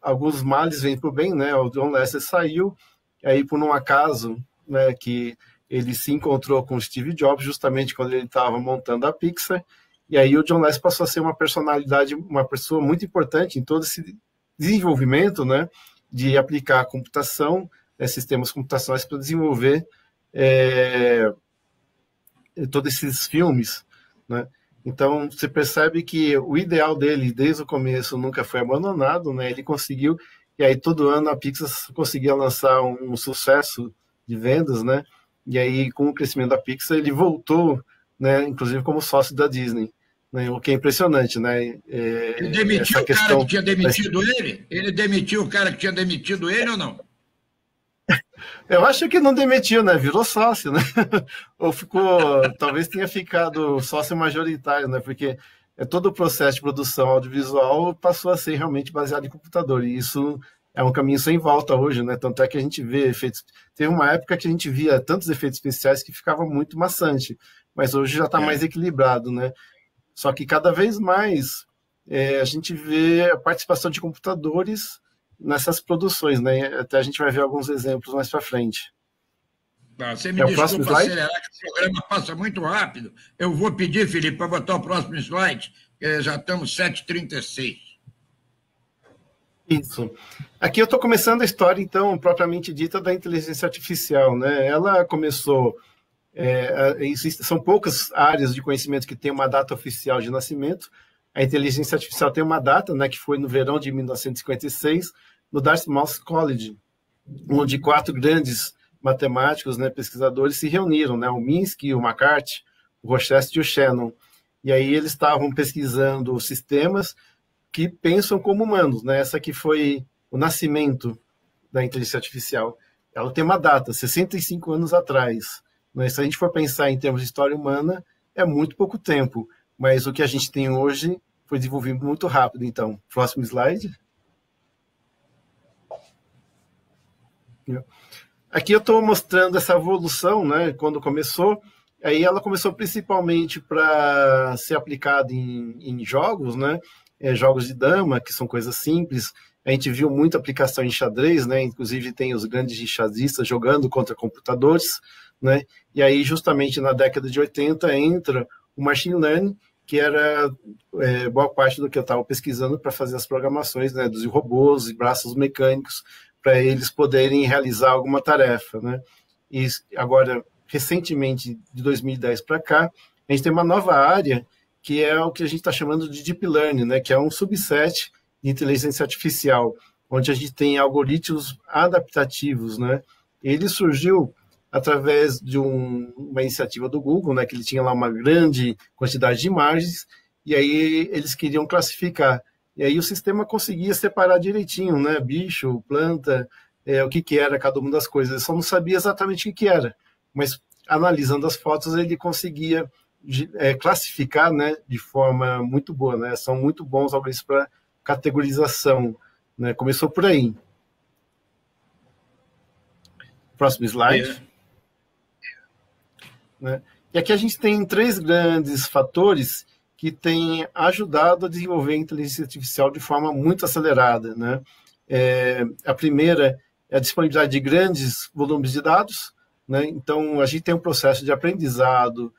alguns males vêm para o bem, né? O John Lasseter saiu, aí por um acaso, né, que ele se encontrou com o Steve Jobs justamente quando ele estava montando a Pixar, e aí o John Lasseter passou a ser uma personalidade, uma pessoa muito importante em todo esse desenvolvimento, né? de aplicar a computação, sistemas computacionais para desenvolver todos esses filmes, né? Então, você percebe que o ideal dele, desde o começo, nunca foi abandonado, né? Ele conseguiu, e aí todo ano a Pixar conseguia lançar um sucesso de vendas, né? E aí, com o crescimento da Pixar, ele voltou, né, inclusive como sócio da Disney, né? O que é impressionante, né?
Ele demitiu o cara que tinha demitido ele? Ele demitiu o cara que tinha demitido ele ou não?
Eu acho que não demitiu, né? Virou sócio, né? Ou ficou, talvez tenha ficado sócio majoritário, né? Porque todo o processo de produção audiovisual passou a ser realmente baseado em computador. E isso é um caminho sem volta hoje, né? Tanto é que a gente vê efeitos. Teve uma época que a gente via tantos efeitos especiais que ficava muito maçante, mas hoje já está mais equilibrado, né? Só que cada vez mais a gente vê a participação de computadores nessas produções, né? Até a gente vai ver alguns exemplos mais para frente.
Você me desculpa acelerar, que o programa passa muito rápido. Eu vou pedir, Felipe, para botar o próximo slide, que já estamos 7h36.
Isso. Aqui eu estou começando a história, então, propriamente dita, da inteligência artificial, né? Ela começou... são poucas áreas de conhecimento que têm uma data oficial de nascimento. A inteligência artificial tem uma data, né, que foi no verão de 1956, no Dartmouth College, onde 4 grandes matemáticos, né, pesquisadores se reuniram, né, o Minsky, o McCarthy, o Rochester e o Shannon. E aí eles estavam pesquisando sistemas que pensam como humanos, né? Essa que foi o nascimento da inteligência artificial. Ela tem uma data, 65 anos atrás. Né? Se a gente for pensar em termos de história humana, é muito pouco tempo. Mas o que a gente tem hoje foi desenvolvido muito rápido. Então, próximo slide. Aqui eu estou mostrando essa evolução, né? Quando começou, aí ela começou principalmente para ser aplicada em jogos, né? Jogos de dama, que são coisas simples. A gente viu muita aplicação em xadrez, né? Inclusive tem os grandes xadristas jogando contra computadores, né? E aí justamente na década de 80 entra o machine learning, que era boa parte do que eu estava pesquisando para fazer as programações, né, dos robôs e braços mecânicos, para eles poderem realizar alguma tarefa, né? E agora, recentemente, de 2010 para cá, a gente tem uma nova área, que é o que a gente está chamando de Deep Learning, né, que é um subset de inteligência artificial, onde a gente tem algoritmos adaptativos, né? Ele surgiu através de uma iniciativa do Google, né, que ele tinha lá uma grande quantidade de imagens, e aí eles queriam classificar. E aí o sistema conseguia separar direitinho, né, bicho, planta, o que era cada uma das coisas. Ele só não sabia exatamente o que era, mas analisando as fotos ele conseguia classificar, né, de forma muito boa, né? São muito bons algoritmos para categorização, né? Começou por aí. Próximo slide. Né? E aqui a gente tem 3 grandes fatores que têm ajudado a desenvolver a inteligência artificial de forma muito acelerada, né? A primeira é a disponibilidade de grandes volumes de dados, né? Então, a gente tem um processo de aprendizado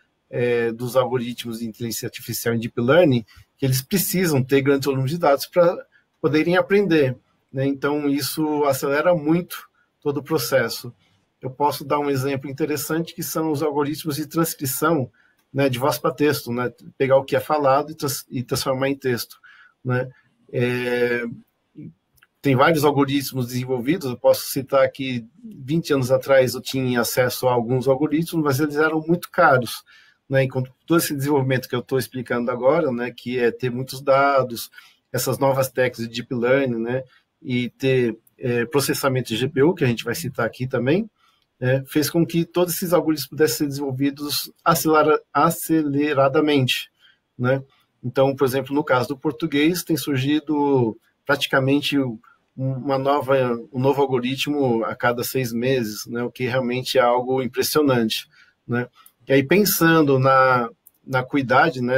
dos algoritmos de inteligência artificial em Deep Learning, que eles precisam ter grandes volumes de dados para poderem aprender, né? Então, isso acelera muito todo o processo. Eu posso dar um exemplo interessante, que são os algoritmos de transcrição, né, de voz para texto, né? Pegar o que é falado e transformar em texto, né? Tem vários algoritmos desenvolvidos, eu posso citar aqui, 20 anos atrás eu tinha acesso a alguns algoritmos, mas eles eram muito caros, né? Enquanto todo esse desenvolvimento que eu estou explicando agora, né, que é ter muitos dados, essas novas técnicas de Deep Learning, né, e ter processamento de GPU, que a gente vai citar aqui também, fez com que todos esses algoritmos pudessem ser desenvolvidos aceleradamente, né? Então, por exemplo, no caso do português, tem surgido praticamente um novo algoritmo a cada 6 meses, né? O que realmente é algo impressionante, né? E aí, pensando na acuidade, né,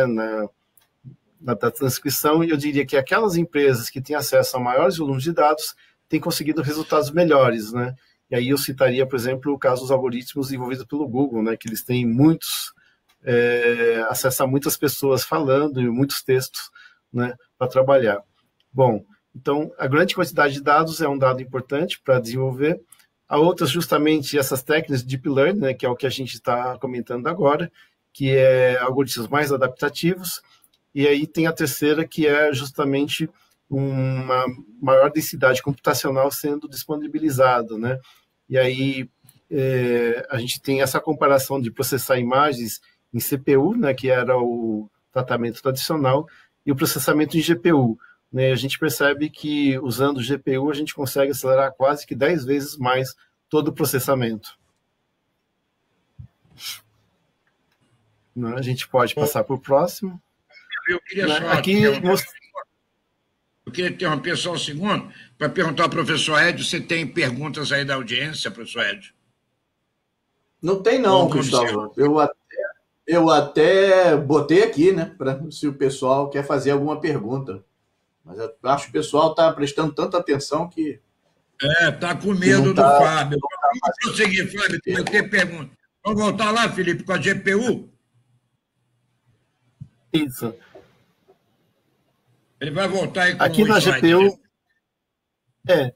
da transcrição, eu diria que aquelas empresas que têm acesso a maiores volumes de dados têm conseguido resultados melhores, né? E aí eu citaria, por exemplo, o caso dos algoritmos desenvolvidos pelo Google, né, que eles têm acesso a muitas pessoas falando e muitos textos, né, para trabalhar. Bom, Então, a grande quantidade de dados é um dado importante para desenvolver. A outra, justamente, essas técnicas de Deep Learning, né, que é o que a gente está comentando agora, que é algoritmos mais adaptativos. E aí tem a terceira, que é justamente uma maior densidade computacional sendo disponibilizada, né? E aí a gente tem essa comparação de processar imagens em CPU, né, que era o tratamento tradicional, e o processamento em GPU. Né? A gente percebe que usando o GPU a gente consegue acelerar quase que 10 vezes mais todo o processamento. Né? A gente pode passar para o próximo.
Eu queria
Né?
só
Aqui
eu queria interromper só um segundo para perguntar ao professor Ed se tem perguntas aí da audiência, professor Ed.
Não tem não, Cristóvão. Eu até botei aqui, né, para se o pessoal quer fazer alguma pergunta. Mas eu acho que o pessoal está prestando tanta atenção que...
Tá com medo do Fábio. Vamos prosseguir, Fábio, eu tenho pergunta. Vamos voltar lá, Felipe, com a GPU?
Isso.
Ele vai voltar aí com
aqui na GPU.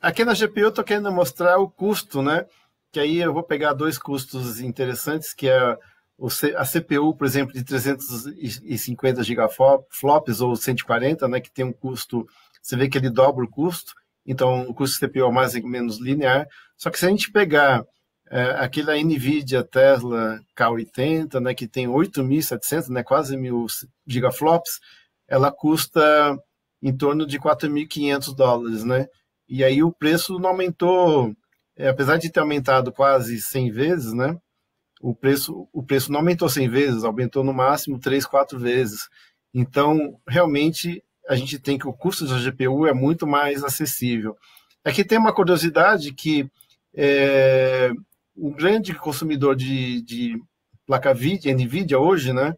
Aqui na GPU eu estou querendo mostrar o custo, né? Que aí eu vou pegar dois custos interessantes, que é a CPU, por exemplo, de 350 gigaflops ou 140, né? Que tem um custo, você vê que ele dobra o custo, então o custo de CPU é mais ou menos linear. Só que se a gente pegar aquela NVIDIA Tesla K80, né? Que tem 8.700, né? Quase 1.000 gigaflops, ela custa em torno de $4.500, né? E aí o preço não aumentou, apesar de ter aumentado quase 100 vezes, né? O preço não aumentou 100 vezes, aumentou no máximo 3, 4 vezes. Então, realmente, a gente tem que o custo da GPU é muito mais acessível. Aqui tem uma curiosidade que o grande consumidor de placa NVIDIA hoje, né,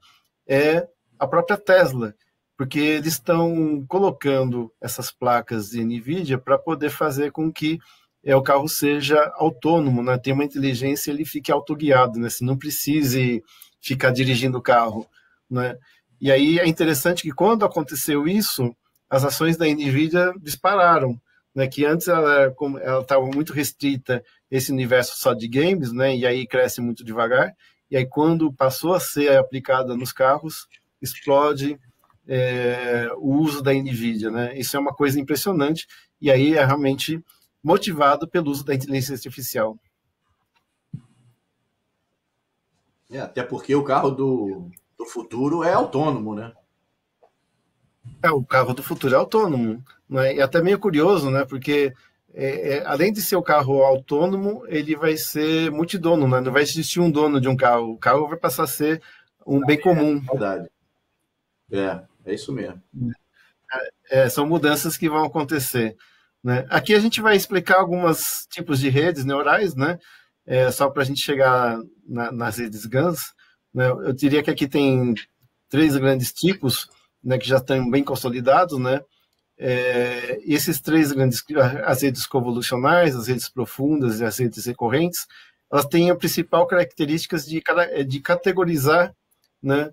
é a própria Tesla, porque eles estão colocando essas placas de NVIDIA para poder fazer com que o carro seja autônomo, né? Tem uma inteligência, ele fique autoguiado, né? Você não precise ficar dirigindo o carro, né? E aí é interessante que quando aconteceu isso, as ações da NVIDIA dispararam, né? Que antes ela estava muito restrita esse universo só de games, né? E aí cresce muito devagar. E aí quando passou a ser aplicada nos carros, explode o uso da NVIDIA, né? Isso é uma coisa impressionante, e aí é realmente motivado pelo uso da inteligência artificial.
Até porque o carro do futuro é autônomo, né?
O carro do futuro é autônomo, né? E até meio curioso, né? Porque além de ser o carro autônomo, ele vai ser multidono, né? Não vai existir um dono de um carro. O carro vai passar a ser um bem comum.
Verdade. É isso mesmo.
São mudanças que vão acontecer, né? Aqui a gente vai explicar alguns tipos de redes neurais, né? Só para a gente chegar nas redes GANs, né? Eu diria que aqui tem 3 grandes tipos, né, que já estão bem consolidados, né? E esses 3 grandes, as redes convolucionais, as redes profundas e as redes recorrentes, elas têm a principal característica de categorizar, né,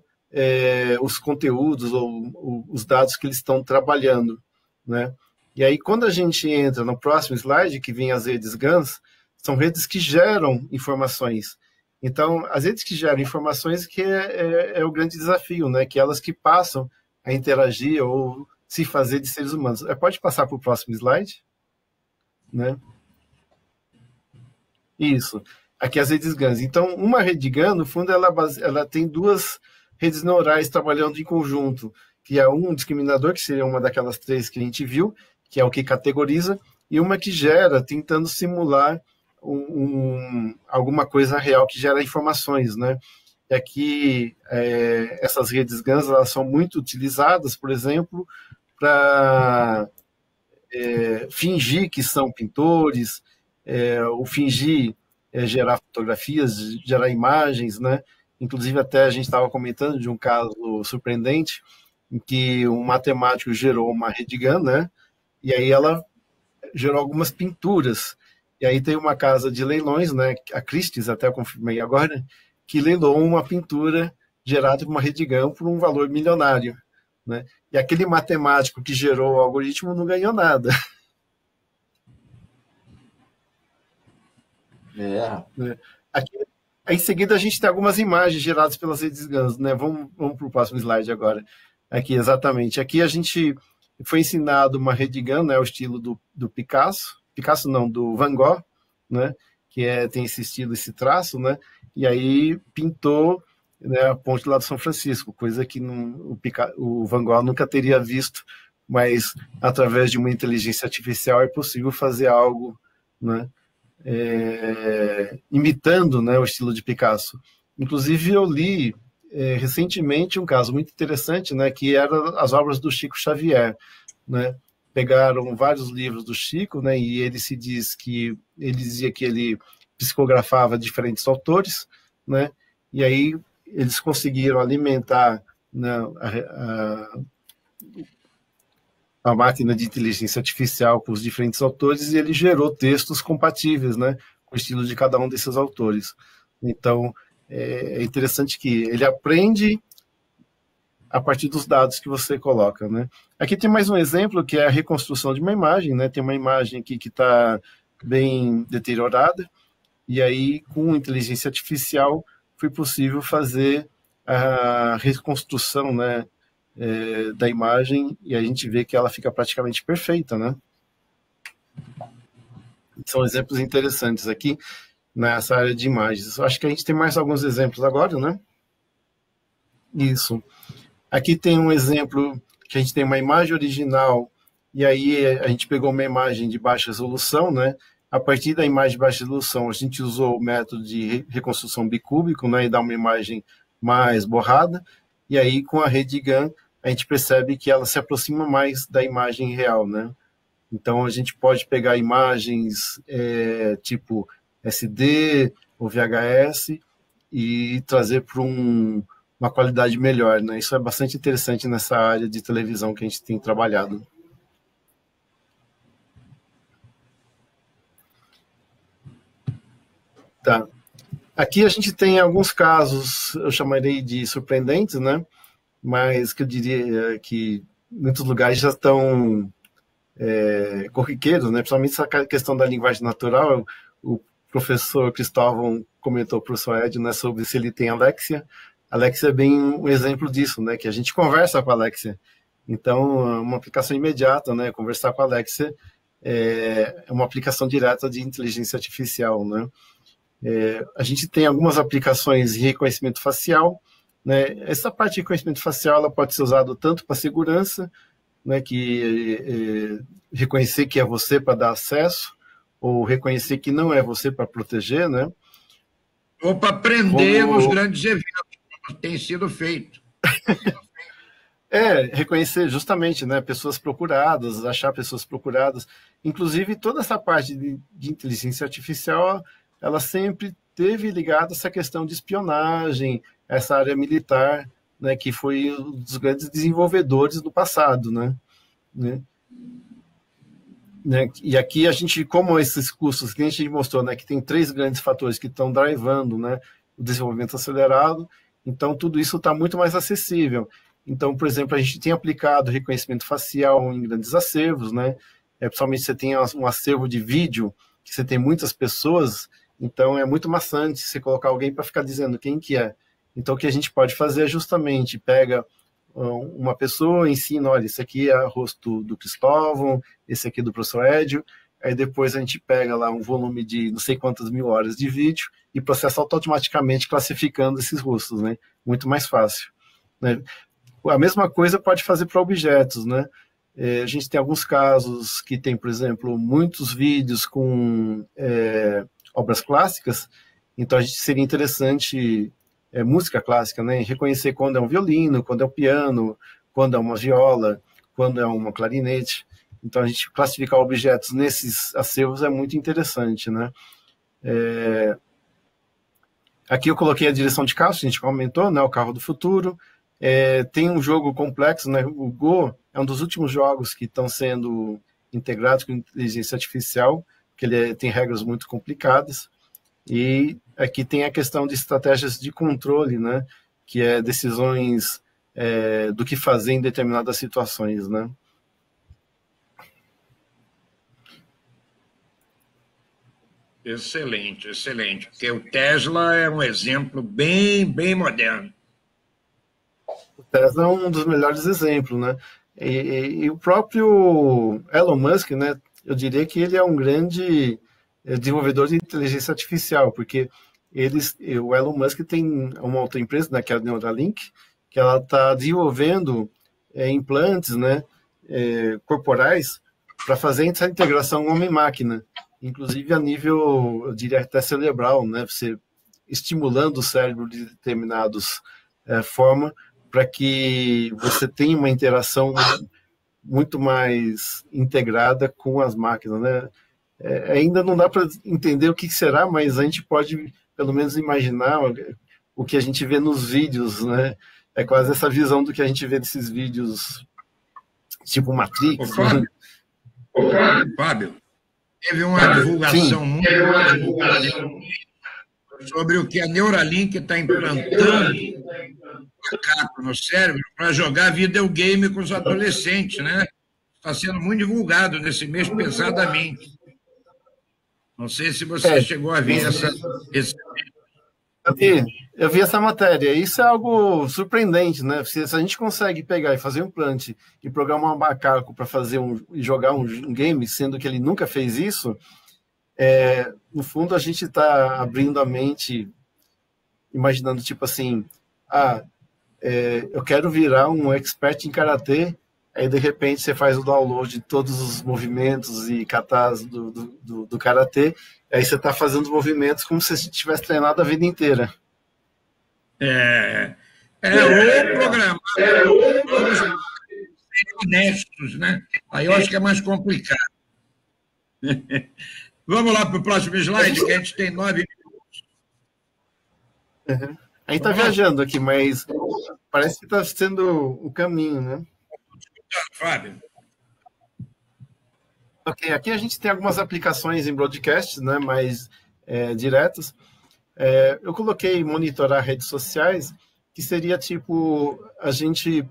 os conteúdos ou os dados que eles estão trabalhando, né? E aí, quando a gente entra no próximo slide, que vem as redes GANs, são redes que geram informações. Então, as redes que geram informações que é o grande desafio, né? Que elas que passam a interagir ou se fazer de seres humanos. Pode passar para o próximo slide? Né? Isso. Aqui as redes GANs. Então, uma rede GAN, no fundo, ela tem 2 redes neurais trabalhando em conjunto, que é um discriminador, que seria uma daquelas 3 que a gente viu, que é o que categoriza, e uma que gera, tentando simular alguma coisa real que gera informações, né? E aqui, essas redes GANs, elas são muito utilizadas, por exemplo, para fingir que são pintores, ou fingir gerar fotografias, gerar imagens, né? Inclusive, até a gente estava comentando de um caso surpreendente, em que um matemático gerou uma rede GAN, né? E aí ela gerou algumas pinturas. E aí tem uma casa de leilões, né? A Christie's, até eu confirmei agora, que leilou uma pintura gerada por uma rede GAN por um valor milionário, né? E aquele matemático que gerou o algoritmo não ganhou nada. Né? Aqui, em seguida, a gente tem algumas imagens geradas pelas redes GANs, né? Vamos para o próximo slide agora. Aqui, exatamente. Aqui a gente foi ensinado uma rede GAN, né? O estilo do Picasso. Picasso não, do Van Gogh, né? Que tem esse estilo, esse traço, né? E aí pintou, né, a ponte lá do São Francisco, coisa que o Van Gogh nunca teria visto, mas através de uma inteligência artificial é possível fazer algo, né? Imitando, né, o estilo de Picasso. Inclusive, eu li recentemente um caso muito interessante, né, que eram as obras do Chico Xavier, né? Pegaram vários livros do Chico, né, e ele dizia que ele psicografava diferentes autores, né, e aí eles conseguiram alimentar, né, a máquina de inteligência artificial com os diferentes autores e ele gerou textos compatíveis, né, com o estilo de cada um desses autores. Então, é interessante que ele aprende a partir dos dados que você coloca, né? Aqui tem mais um exemplo, que é a reconstrução de uma imagem, né? Tem uma imagem aqui que está bem deteriorada, e aí, com inteligência artificial, foi possível fazer a reconstrução, né, da imagem, e a gente vê que ela fica praticamente perfeita, né? São exemplos interessantes aqui nessa área de imagens. Acho que a gente tem mais alguns exemplos agora, né? Isso. Aqui tem um exemplo que a gente tem uma imagem original e aí a gente pegou uma imagem de baixa resolução, né? A partir da imagem de baixa resolução, a gente usou o método de reconstrução bicúbico, né? E dá uma imagem mais borrada. E aí, com a rede GAN, a gente percebe que ela se aproxima mais da imagem real, né? Então, a gente pode pegar imagens tipo SD ou VHS e trazer para uma qualidade melhor, né? Isso é bastante interessante nessa área de televisão que a gente tem trabalhado. Tá. Aqui a gente tem alguns casos, eu chamarei de surpreendentes, né? Mas que eu diria que em muitos lugares já estão corriqueiros, né? Principalmente essa questão da linguagem natural. O professor Cristóvão comentou para o professor Ed, né, sobre se ele tem Alexia. Alexia é bem um exemplo disso, né? Que a gente conversa com a Alexia. Então, uma aplicação imediata, né? Conversar com a Alexia é uma aplicação direta de inteligência artificial, né? A gente tem algumas aplicações de reconhecimento facial, né? Essa parte de reconhecimento facial ela pode ser usada tanto para segurança, né? Que reconhecer que é você para dar acesso, ou reconhecer que não é você para proteger, né?
Ou para prender nos grandes eventos, como tem sido feito.
Reconhecer justamente, né, pessoas procuradas, achar pessoas procuradas. Inclusive, toda essa parte de inteligência artificial, ela sempre teve ligada a essa questão de espionagem, essa área militar, né, que foi um dos grandes desenvolvedores do passado, né? E aqui a gente, como esses custos que a gente mostrou, né, que tem 3 grandes fatores que estão drivando, né, o desenvolvimento acelerado, então tudo isso está muito mais acessível. Então, por exemplo, a gente tem aplicado reconhecimento facial em grandes acervos, né? Principalmente você tem um acervo de vídeo, que você tem muitas pessoas, então é muito maçante você colocar alguém para ficar dizendo quem que é. Então, o que a gente pode fazer é justamente pega uma pessoa, ensina, olha, esse aqui é o rosto do Cristóvão, esse aqui é do professor Edio, aí depois a gente pega lá um volume de não sei quantas mil horas de vídeo e processa automaticamente classificando esses rostos, né? Muito mais fácil, né? A mesma coisa pode fazer para objetos, né? A gente tem alguns casos que tem, por exemplo, muitos vídeos com obras clássicas, então a gente seria interessante música clássica, né? Reconhecer quando é um violino, quando é um piano, quando é uma viola, quando é uma clarinete. Então a gente classificar objetos nesses acervos é muito interessante, né? Aqui eu coloquei a direção de carro, a gente comentou, né? O carro do futuro. Tem um jogo complexo, né? O Go é um dos últimos jogos que estão sendo integrados com inteligência artificial, que ele tem regras muito complicadas. E aqui tem a questão de estratégias de controle, né? Que é decisões do que fazer em determinadas situações, né?
Excelente, excelente. Porque o Tesla é um exemplo bem, bem moderno.
O Tesla é um dos melhores exemplos, né? E o próprio Elon Musk, né? Eu diria que ele é um grande desenvolvedor de inteligência artificial, porque o Elon Musk tem uma outra empresa, né, que é a Neuralink, que ela está desenvolvendo implantes, né, corporais para fazer essa integração homem-máquina, inclusive a nível, eu diria até cerebral, né, você estimulando o cérebro de determinadas forma para que você tenha uma interação muito mais integrada com as máquinas, né? Ainda não dá para entender o que será, mas a gente pode pelo menos imaginar o que a gente vê nos vídeos, né? É quase essa visão do que a gente vê nesses vídeos, tipo Matrix.
Fábio, teve uma divulgação muito sobre o que a Neuralink está implantando macaco no cérebro para jogar videogame com os adolescentes, né? Está sendo muito divulgado nesse mês pesadamente. Não sei se você chegou a ver esse...
Eu vi essa matéria. Isso é algo surpreendente, né? Se a gente consegue pegar e fazer um implante e programar um macaco para fazer e jogar um game, sendo que ele nunca fez isso, no fundo a gente está abrindo a mente, imaginando tipo assim, eu quero virar um expert em karatê. Aí, de repente, você faz o download de todos os movimentos e katas do karatê. Aí você está fazendo os movimentos como se você tivesse treinado a vida inteira.
Ou programar honestos, né? Aí eu acho que é mais complicado. Vamos lá para o próximo slide, que a gente tem 9 minutos.
Uhum. A gente está viajando aqui, mas parece que está sendo o caminho, né?
Fábio.
Ok, aqui a gente tem algumas aplicações em broadcast, né, mais diretas. Eu coloquei monitorar redes sociais, que seria tipo a gente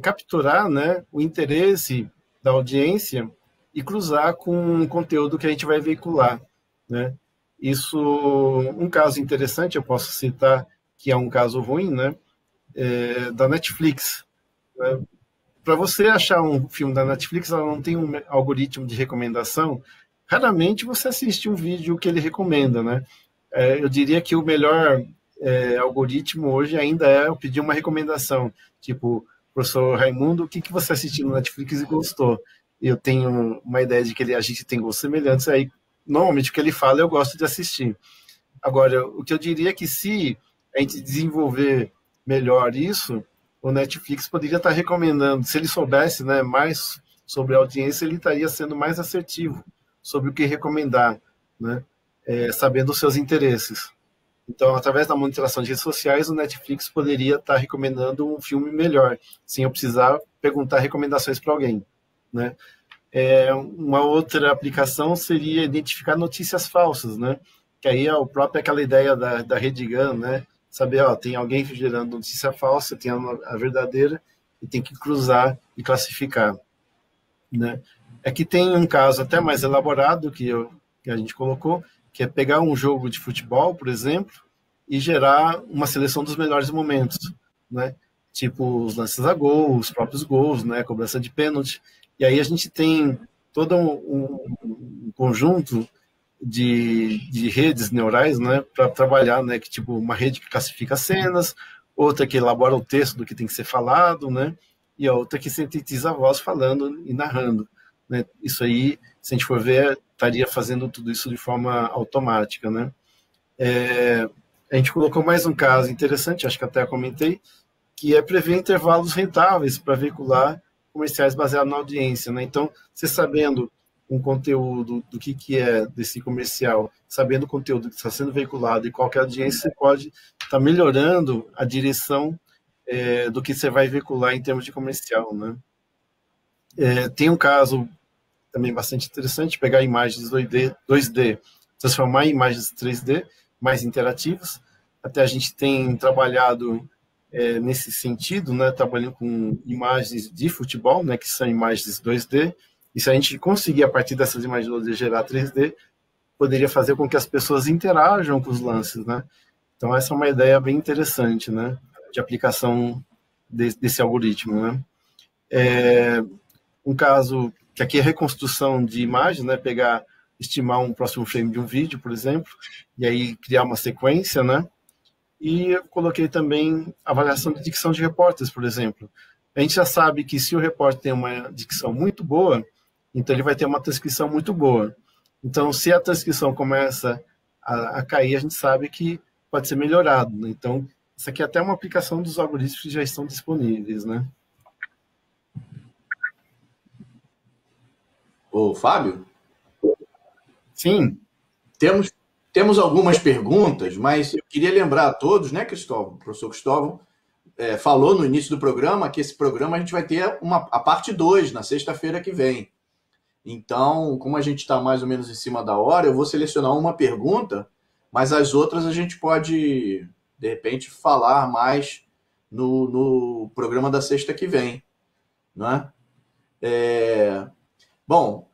capturar, né, o interesse da audiência e cruzar com o conteúdo que a gente vai veicular, né? Isso, um caso interessante, eu posso citar, que é um caso ruim, né, da Netflix, né? Para você achar um filme da Netflix, ela não tem um algoritmo de recomendação. Raramente você assiste um vídeo que ele recomenda, né? Eu diria que o melhor algoritmo hoje ainda é eu pedir uma recomendação. Tipo, professor Raimundo, o que você assistiu no Netflix e gostou? Eu tenho uma ideia de que a gente tem gostos semelhantes, aí normalmente o que ele fala eu gosto de assistir. Agora, o que eu diria é que se a gente desenvolver melhor isso, o Netflix poderia estar recomendando, se ele soubesse, né, mais sobre a audiência, ele estaria sendo mais assertivo sobre o que recomendar, né, sabendo os seus interesses. Então, através da monitoração de redes sociais, o Netflix poderia estar recomendando um filme melhor, sem eu precisar perguntar recomendações para alguém, né. Uma outra aplicação seria identificar notícias falsas, né, que aí é aquela ideia da Rede Gun, né, saber, tem alguém gerando notícia falsa, tem a verdadeira, e tem que cruzar e classificar, né? Aqui tem um caso até mais elaborado que a gente colocou, que é pegar um jogo de futebol, por exemplo, e gerar uma seleção dos melhores momentos, né? Tipo os lances a gol, os próprios gols, né? Cobrança de pênalti. E aí a gente tem todo um conjunto de redes neurais, né, para trabalhar, né, que tipo uma rede que classifica cenas, outra que elabora o texto do que tem que ser falado, né, e a outra que sintetiza a voz falando e narrando, né. Isso aí, se a gente for ver, estaria fazendo tudo isso de forma automática, né. A gente colocou mais um caso interessante, acho que até comentei, que é prever intervalos rentáveis para veicular comerciais baseados na audiência, né. Então, você sabendo um conteúdo do que é desse comercial, sabendo o conteúdo que está sendo veiculado e qual que é a audiência, você pode estar melhorando a direção do que você vai veicular em termos de comercial, né? Tem um caso também bastante interessante, pegar imagens 2D, transformar em imagens 3D mais interativas. Até a gente tem trabalhado nesse sentido, né, trabalhando com imagens de futebol, né, que são imagens 2D, e se a gente conseguir, a partir dessas imagens 2D, gerar 3D, poderia fazer com que as pessoas interajam com os lances, né? Então, essa é uma ideia bem interessante, né, de aplicação desse algoritmo, né? Um caso que aqui é reconstrução de imagem, né, estimar um próximo frame de um vídeo, por exemplo, e aí criar uma sequência, né? E eu coloquei também avaliação de dicção de repórteres, por exemplo. A gente já sabe que se o repórter tem uma dicção muito boa, então ele vai ter uma transcrição muito boa. Então, se a transcrição começa a cair, a gente sabe que pode ser melhorado, né? Então, isso aqui é até uma aplicação dos algoritmos que já estão disponíveis, né?
Ô, Fábio?
Sim.
Temos algumas perguntas, mas eu queria lembrar a todos, né, Cristóvão? O professor Cristóvão falou no início do programa que esse programa a gente vai ter a parte 2 na sexta-feira que vem. Então, como a gente está mais ou menos em cima da hora, eu vou selecionar uma pergunta, mas as outras a gente pode, de repente, falar mais no programa da sexta que vem. Né? Bom,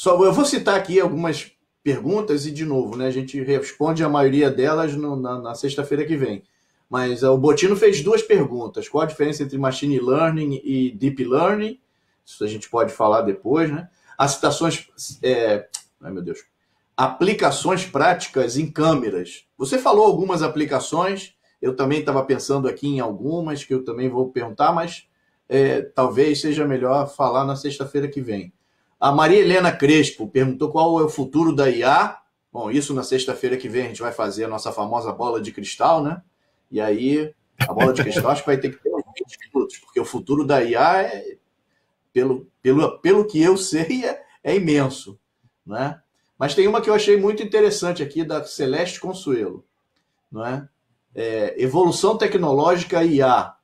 eu vou citar aqui algumas perguntas e, de novo, né, a gente responde a maioria delas na sexta-feira que vem. Mas o Botino fez 2 perguntas. Qual a diferença entre Machine Learning e Deep Learning? Isso a gente pode falar depois, né? As citações... Ai, meu Deus. Aplicações práticas em câmeras. Você falou algumas aplicações, eu também estava pensando aqui em algumas, que eu também vou perguntar, mas talvez seja melhor falar na sexta-feira que vem. A Maria Helena Crespo perguntou qual é o futuro da IA. Bom, isso na sexta-feira que vem a gente vai fazer a nossa famosa bola de cristal, né? E aí, a bola de cristal acho que vai ter que ter uns 20 minutos, porque o futuro da IA, pelo que eu sei, é imenso, né? Mas tem uma que eu achei muito interessante aqui, da Celeste Consuelo, não é? Evolução tecnológica IA.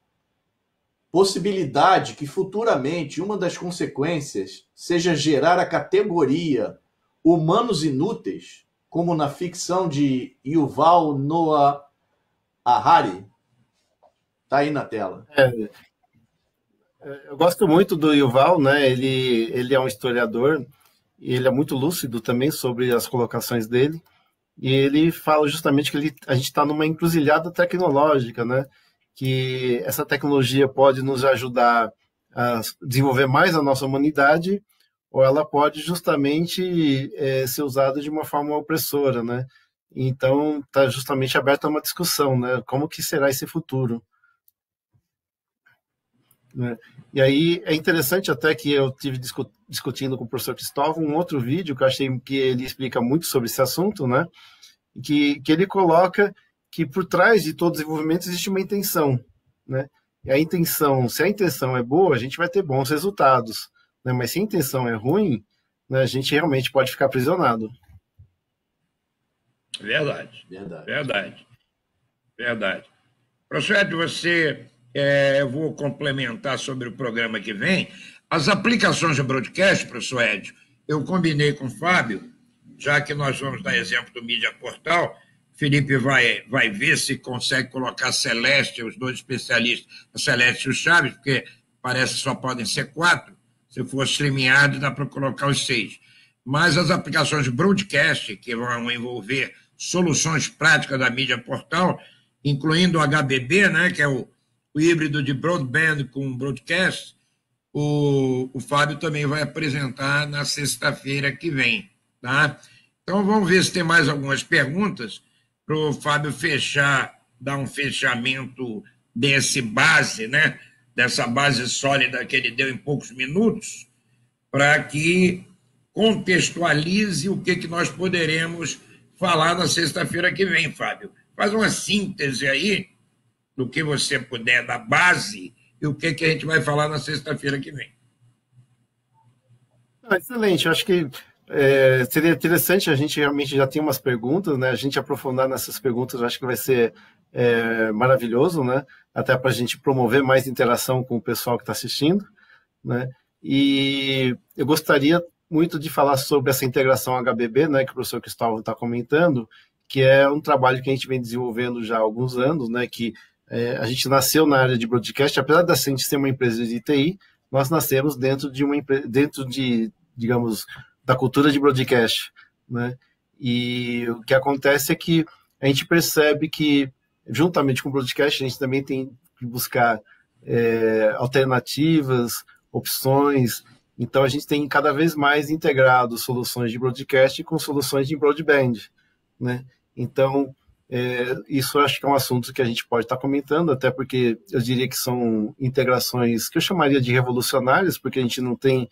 Possibilidade que futuramente uma das consequências seja gerar a categoria humanos inúteis, como na ficção de Yuval Noah Harari. Está aí na tela.
Eu gosto muito do Yuval, né? Ele é um historiador e ele é muito lúcido também sobre as colocações dele. E ele fala justamente que a gente está numa encruzilhada tecnológica, né? Que essa tecnologia pode nos ajudar a desenvolver mais a nossa humanidade, ou ela pode justamente ser usada de uma forma opressora, né? Então, está justamente aberta a uma discussão, né? Como que será esse futuro? Né? E aí é interessante até que eu tive discutindo com o professor Cristóvão um outro vídeo que eu achei que ele explica muito sobre esse assunto, né? Que ele coloca que por trás de todo desenvolvimento existe uma intenção, né? E a intenção, se a intenção é boa, a gente vai ter bons resultados, né? Mas se a intenção é ruim, né, a gente realmente pode ficar aprisionado.
Verdade. Professor Ed, eu vou complementar sobre o programa que vem. As aplicações de broadcast, professor Ed, eu combinei com o Fábio, já que nós vamos dar exemplo do Mídia Portal. Felipe vai ver se consegue colocar a Celeste, os 2 especialistas, a Celeste e o Chaves, porque parece que só podem ser 4. Se for streameado, dá para colocar os 6. Mas as aplicações de broadcast, que vão envolver soluções práticas da Mídia Portal, incluindo o HBB, né, que é o híbrido de broadband com broadcast, o Fábio também vai apresentar na sexta-feira que vem. Tá? Então, vamos ver se tem mais algumas perguntas para o Fábio dar um fechamento dessa base sólida que ele deu em poucos minutos, para que contextualize o que nós poderemos falar na sexta-feira que vem, Fábio. Faz uma síntese aí do que você puder da base e o que a gente vai falar na sexta-feira que vem.
Excelente, eu acho que seria interessante, a gente realmente já tem umas perguntas, né? A gente aprofundar nessas perguntas, eu acho que vai ser maravilhoso, né? Até para a gente promover mais interação com o pessoal que está assistindo, né? E eu gostaria muito de falar sobre essa integração HBB, né? Que o professor Cristóvão está comentando, que é um trabalho que a gente vem desenvolvendo já há alguns anos, né? Que A gente nasceu na área de broadcast, apesar da gente ser uma empresa de TI, nós nascemos dentro de, digamos, da cultura de broadcast, né? E o que acontece é que a gente percebe que, juntamente com o broadcast, a gente também tem que buscar alternativas, opções. Então, a gente tem cada vez mais integrado soluções de broadcast com soluções de broadband, né? Então, isso eu acho que é um assunto que a gente pode estar comentando, até porque eu diria que são integrações que eu chamaria de revolucionárias, porque a gente não tem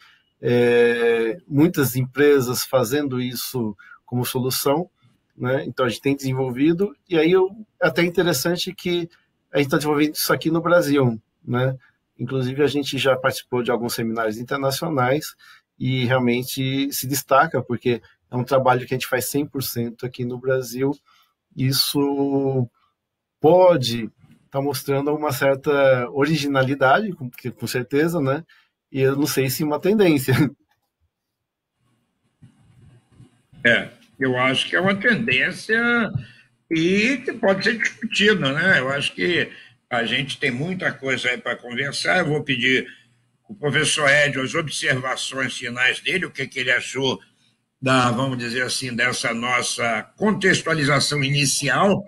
muitas empresas fazendo isso como solução, né? Então a gente tem desenvolvido, e aí é até interessante que a gente está desenvolvendo isso aqui no Brasil, né? Inclusive a gente já participou de alguns seminários internacionais e realmente se destaca, porque é um trabalho que a gente faz 100% aqui no Brasil. Isso pode estar mostrando uma certa originalidade, com certeza, né? E eu não sei se uma tendência.
Eu acho que é uma tendência e que pode ser discutida, né? Eu acho que a gente tem muita coisa aí para conversar. Eu vou pedir o professor Edio as observações finais dele, o que ele achou vamos dizer assim, dessa nossa contextualização inicial,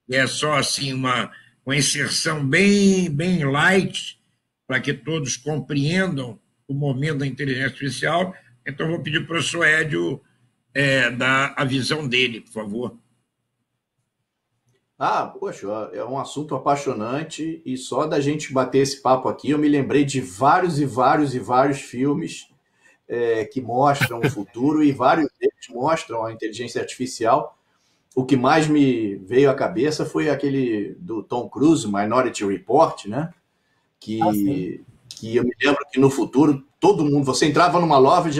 que é só assim uma inserção bem light, para que todos compreendam o momento da inteligência artificial. Então, vou pedir para o professor Edio dar a visão dele, por favor.
Poxa, é um assunto apaixonante, e só da gente bater esse papo aqui, eu me lembrei de vários e vários e vários filmes que mostram o futuro, e vários deles mostram a inteligência artificial. O que mais me veio à cabeça foi aquele do Tom Cruise, Minority Report, né? Que eu me lembro que no futuro todo mundo, você entrava numa loja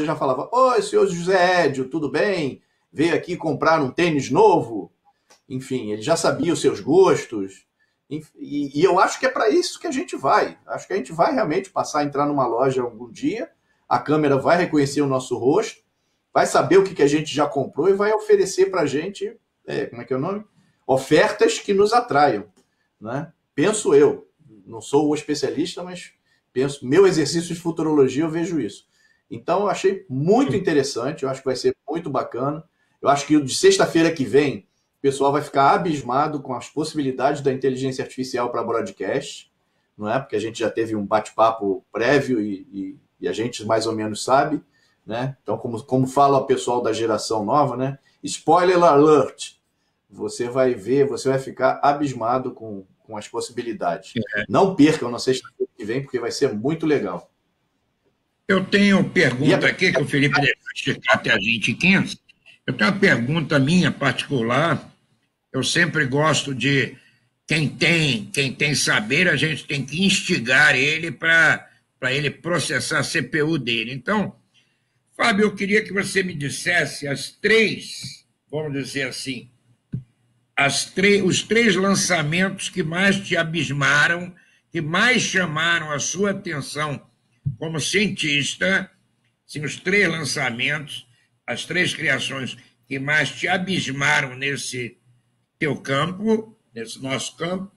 e já falava: oi, senhor José Edio, tudo bem? Veio aqui comprar um tênis novo? Enfim, ele já sabia os seus gostos. E eu acho que é para isso que a gente vai. Acho que a gente vai realmente passar a entrar numa loja algum dia, a câmera vai reconhecer o nosso rosto, vai saber o que a gente já comprou e vai oferecer para a gente, como é que é o nome? Ofertas que nos atraiam, né? Penso eu. Não sou o especialista, mas penso, meu exercício de futurologia, eu vejo isso. Então, eu achei muito interessante, eu acho que vai ser muito bacana. Eu acho que de sexta-feira que vem, o pessoal vai ficar abismado com as possibilidades da inteligência artificial para broadcast, não é? Porque a gente já teve um bate-papo prévio e a gente mais ou menos sabe, né? Então, como fala o pessoal da geração nova, né? Spoiler alert! Você vai ver, você vai ficar abismado com as possibilidades. Não percam na sexta-feira que vem, porque vai ser muito legal.
Eu tenho pergunta aqui, que o Felipe deve esticar até a 20h15. Eu tenho uma pergunta minha particular. Eu sempre gosto de quem tem saber, a gente tem que instigar ele para ele processar a CPU dele. Então, Fábio, eu queria que você me dissesse as três, vamos dizer assim, os três lançamentos que mais te abismaram, que mais chamaram a sua atenção como cientista, assim, os três lançamentos, as três criações que mais te abismaram nesse teu campo, nesse nosso campo,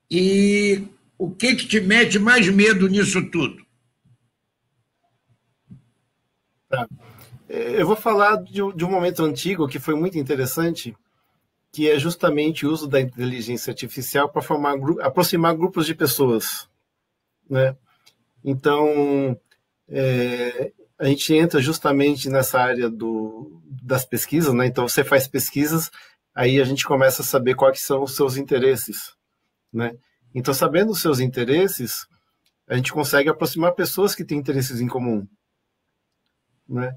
e o que te mete mais medo nisso tudo?
Tá. Eu vou falar de um momento antigo que foi muito interessante, que é justamente o uso da inteligência artificial para aproximar grupos de pessoas, né? Então, a gente entra justamente nessa área das pesquisas, né? Então, você faz pesquisas, aí a gente começa a saber quais são os seus interesses, né? Então, sabendo os seus interesses, a gente consegue aproximar pessoas que têm interesses em comum, né?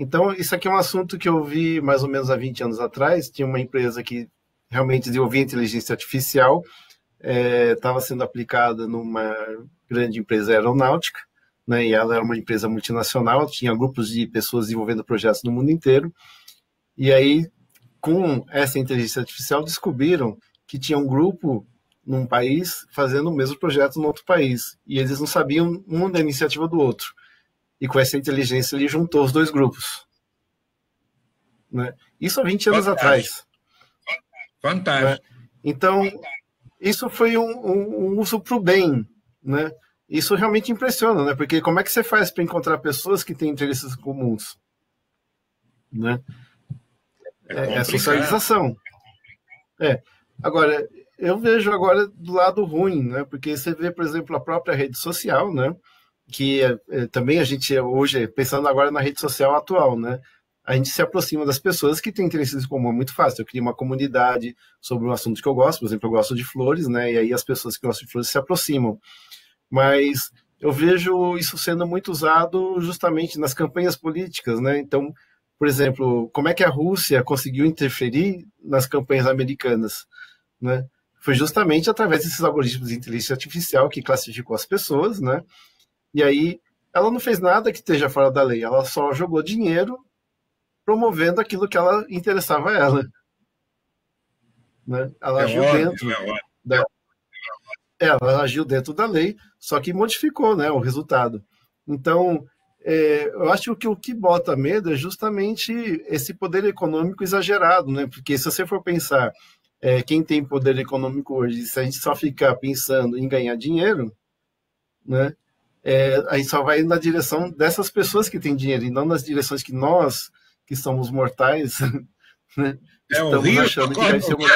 Então, isso aqui é um assunto que eu vi mais ou menos há 20 anos atrás. Tinha uma empresa que realmente desenvolvia inteligência artificial, estava sendo aplicada numa grande empresa aeronáutica, né? E ela era uma empresa multinacional, tinha grupos de pessoas desenvolvendo projetos no mundo inteiro. E aí, com essa inteligência artificial, descobriram que tinha um grupo num país fazendo o mesmo projeto no outro país. E eles não sabiam um da iniciativa do outro. E com essa inteligência ele juntou os dois grupos, né? Isso há 20 anos atrás.
Fantástico.
Né? Então, isso foi um uso para o bem, né? Isso realmente impressiona, né? Porque como é que você faz para encontrar pessoas que têm interesses comuns, né? É socialização. Agora, eu vejo agora do lado ruim, né? Porque você vê, por exemplo, a própria rede social, né? Que também a gente hoje, pensando agora na rede social atual, né? A gente se aproxima das pessoas que têm interesses em comum, é muito fácil. Eu crio uma comunidade sobre um assunto que eu gosto, por exemplo, eu gosto de flores, né? E aí as pessoas que gostam de flores se aproximam. Mas eu vejo isso sendo muito usado justamente nas campanhas políticas, né? Então, por exemplo, como é que a Rússia conseguiu interferir nas campanhas americanas, né? Foi justamente através desses algoritmos de inteligência artificial que classificou as pessoas, né? E aí ela não fez nada que esteja fora da lei, ela só jogou dinheiro promovendo aquilo que ela interessava a ela, né? Ela agiu dentro da, ela agiu dentro da lei, só que modificou, né, o resultado. Então, eu acho que o que bota medo é justamente esse poder econômico exagerado, né? Porque se você for pensar quem tem poder econômico hoje, se a gente só ficar pensando em ganhar dinheiro, né, aí só vai na direção dessas pessoas que têm dinheiro e não nas direções que nós, que somos mortais, né, estamos achando que vai ser uma...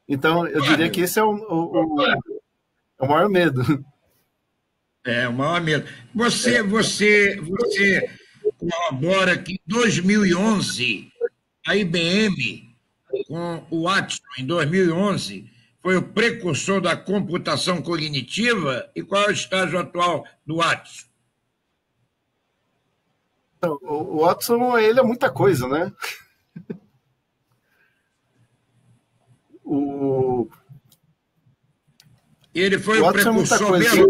Então, eu diria que esse é o maior medo.
É o maior medo. Você corrobora que em 2011, a IBM, com o Watson, em 2011, foi o precursor da computação cognitiva? E qual é o estágio atual do Watson?
O Watson, ele é muita coisa, né?
Ele foi o precursor mesmo.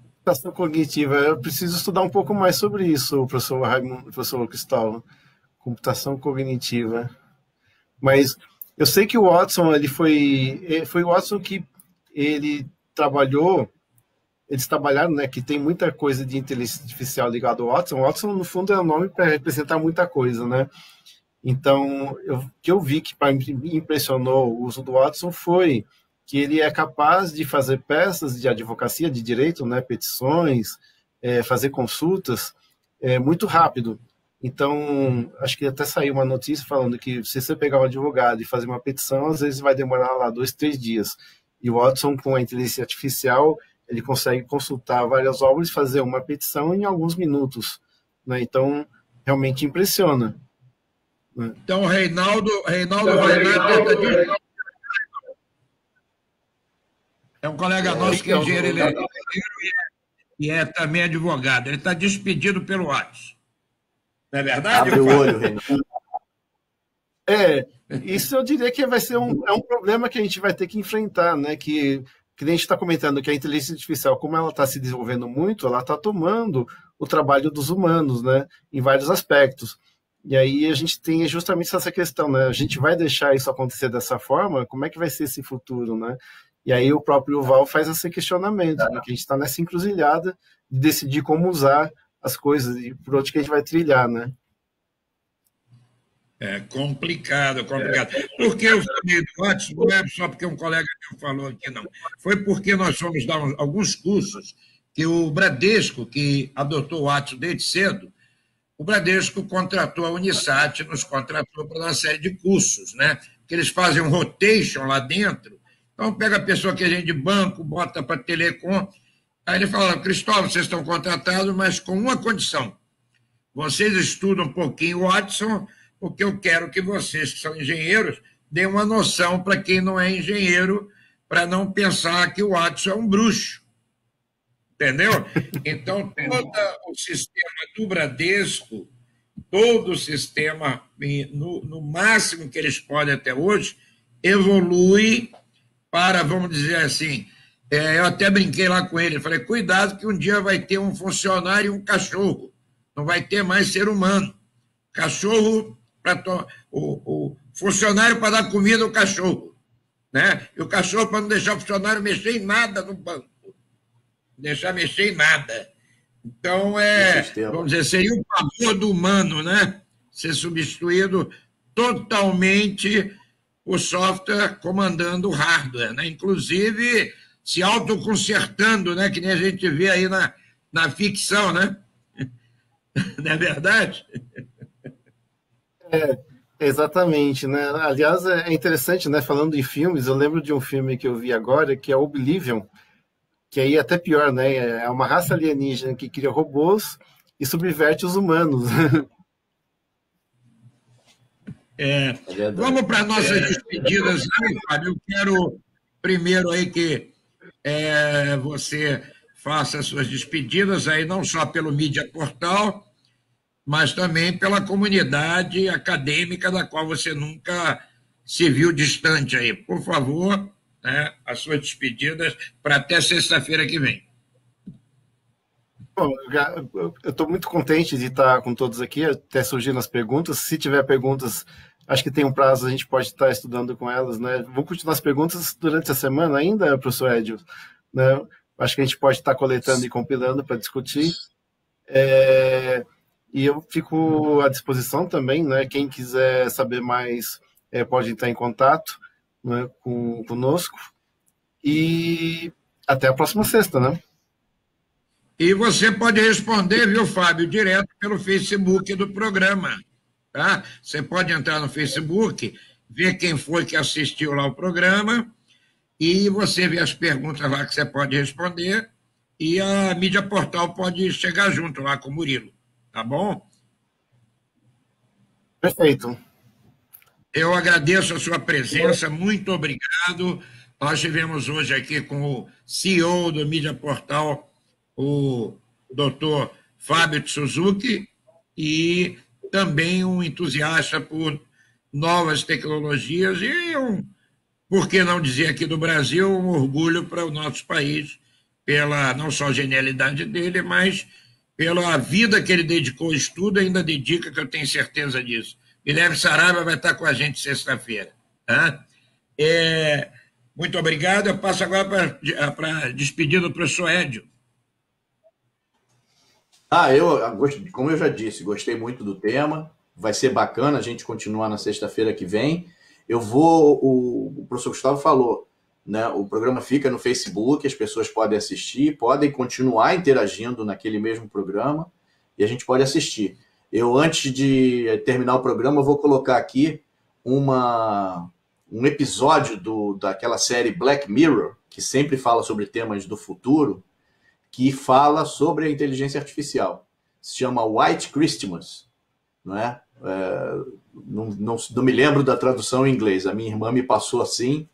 Computação cognitiva, eu preciso estudar um pouco mais sobre isso, professor Raimundo, professor Cristóvão. Computação cognitiva. Mas eu sei que o Watson, foi o Watson que ele trabalhou, eles trabalharam, né, que tem muita coisa de inteligência artificial ligada ao Watson. O Watson, no fundo, é um nome para representar muita coisa, né? Então, o que eu vi que me impressionou o uso do Watson foi que ele é capaz de fazer peças de advocacia, de direito, né, petições, fazer consultas muito rápido. Então, acho que até saiu uma notícia falando que se você pegar um advogado e fazer uma petição, às vezes vai demorar lá 2, 3 dias. E o Watson, com a inteligência artificial, ele consegue consultar várias obras e fazer uma petição em alguns minutos, né? Então, realmente impressiona.
Então, o Reinaldo Renato é um colega nosso que é engenheiro eletrônico e é também advogado. Ele está despedido pelo Watson. Não é verdade?
Abre o olho, Reinaldo.
Isso eu diria que vai ser um problema que a gente vai ter que enfrentar, né? Que a gente está comentando que a inteligência artificial, como ela está se desenvolvendo muito, ela está tomando o trabalho dos humanos, né? Em vários aspectos. E aí a gente tem justamente essa questão, né? A gente vai deixar isso acontecer dessa forma? Como é que vai ser esse futuro, né? E aí o próprio Yuval faz esse questionamento, né? Que a gente está nessa encruzilhada de decidir como usar as coisas e por onde que a gente vai trilhar, né?
É complicado. Porque eu falei do Watson, não é só porque um colega meu falou aqui, não. Foi porque nós fomos dar alguns cursos que o Bradesco, que adotou o Watson desde cedo, o Bradesco contratou a Unisat, nos contratou para uma série de cursos, né? Que eles fazem um rotation lá dentro. Então, pega a pessoa que é gente de banco, bota para telecom. Aí ele fala: Cristóvão, vocês estão contratados, mas com uma condição. Vocês estudam um pouquinho o Watson, porque eu quero que vocês, que são engenheiros, deem uma noção para quem não é engenheiro, para não pensar que o Watson é um bruxo. Entendeu? Então, todo o sistema do Bradesco, todo o sistema, no máximo que eles podem até hoje, evolui para, vamos dizer assim, eu até brinquei lá com ele, falei: cuidado que um dia vai ter um funcionário e um cachorro, não vai ter mais ser humano. Cachorro, o funcionário para dar comida ao cachorro, né? E o cachorro para não deixar o funcionário mexer em nada no banco. Deixar mexer em nada. Então, vamos dizer, seria o pavor do humano, né? ser substituído totalmente o software comandando o hardware, né? Inclusive se autoconsertando, né? Que nem a gente vê aí na ficção, né? Não é verdade?
Exatamente, né? Aliás, é interessante, né? Falando em filmes, eu lembro de um filme que eu vi agora, que é Oblivion, que aí é até pior, né? É uma raça alienígena que cria robôs e subverte os humanos.
Vamos para nossas despedidas aí, Fábio. Eu quero primeiro aí que você faça as suas despedidas aí, não só pelo Mídia Portal, mas também pela comunidade acadêmica da qual você nunca se viu distante aí. Por favor, né, as suas despedidas para até sexta-feira que vem.
Bom, eu estou muito contente de estar com todos aqui, até surgindo as perguntas. Se tiver perguntas, acho que tem um prazo, a gente pode estar estudando com elas, né? Vou continuar as perguntas durante a semana ainda, professor Edio, né? Acho que a gente pode estar coletando e compilando para discutir. E eu fico à disposição também, né? Quem quiser saber mais pode entrar em contato, né, conosco. E até a próxima sexta, né?
E você pode responder, viu, Fábio, direto pelo Facebook do programa. Tá? Você pode entrar no Facebook, ver quem foi que assistiu lá o programa, e você vê as perguntas lá que você pode responder, e a Mídia Portal pode chegar junto lá com o Murilo. Tá bom?
Perfeito.
Eu agradeço a sua presença, muito obrigado. Nós estivemos hoje aqui com o CEO do Mídia Portal, o doutor Fábio Suzuki, e também um entusiasta por novas tecnologias e por que não dizer aqui do Brasil, um orgulho para o nosso país, pela não só genialidade dele, mas pela vida que ele dedicou ao estudo, ainda dedica, que eu tenho certeza disso. Guilherme Saraiva vai estar com a gente sexta-feira. Tá? Muito obrigado. Eu passo agora para a despedida do professor Edio.
Como eu já disse, gostei muito do tema. Vai ser bacana a gente continuar na sexta-feira que vem. O professor Gustavo falou, né? O programa fica no Facebook, as pessoas podem assistir, podem continuar interagindo naquele mesmo programa e a gente pode assistir. Antes de terminar o programa, eu vou colocar aqui um episódio daquela série Black Mirror, que sempre fala sobre temas do futuro, que fala sobre a inteligência artificial. Se chama White Christmas, não é? Não me lembro da tradução em inglês, a minha irmã me passou assim,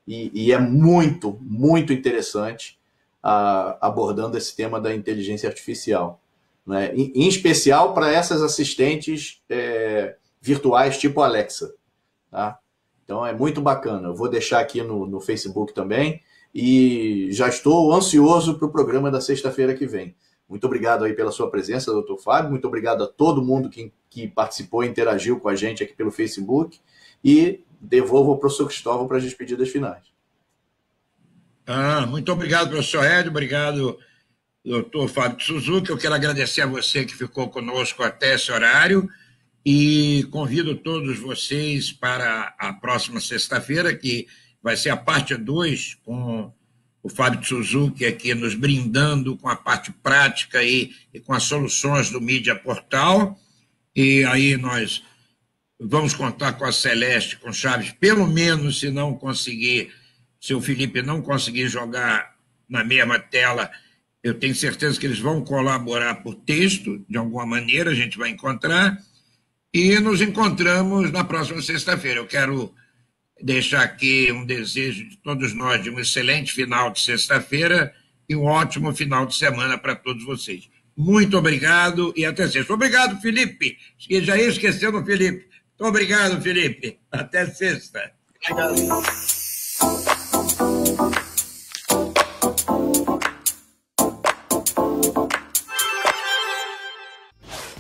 e é muito, muito interessante abordando esse tema da inteligência artificial, né? Em especial para essas assistentes virtuais tipo Alexa. Tá? Então é muito bacana. Eu vou deixar aqui no Facebook também, e já estou ansioso para o programa da sexta-feira que vem. Muito obrigado aí pela sua presença, doutor Fábio. Muito obrigado a todo mundo que participou e interagiu com a gente aqui pelo Facebook. E devolvo ao professor Cristóvão para as despedidas finais.
Muito obrigado, professor Edio. Obrigado, doutor Fábio Suzuki. Eu quero agradecer a você que ficou conosco até esse horário e convido todos vocês para a próxima sexta-feira, que vai ser a parte 2, com o Fábio Suzuki aqui nos brindando com a parte prática e com as soluções do Mídia Portal. E aí nós vamos contar com a Celeste, com Chaves, pelo menos se o Felipe não conseguir jogar na mesma tela, eu tenho certeza que eles vão colaborar por texto, de alguma maneira a gente vai encontrar, e nos encontramos na próxima sexta-feira. Eu quero deixar aqui um desejo de todos nós de um excelente final de sexta-feira e um ótimo final de semana para todos vocês. Muito obrigado e até sexta. Obrigado, Felipe. Já ia esquecendo o Felipe. Muito obrigado, Felipe. Até sexta.
Obrigado.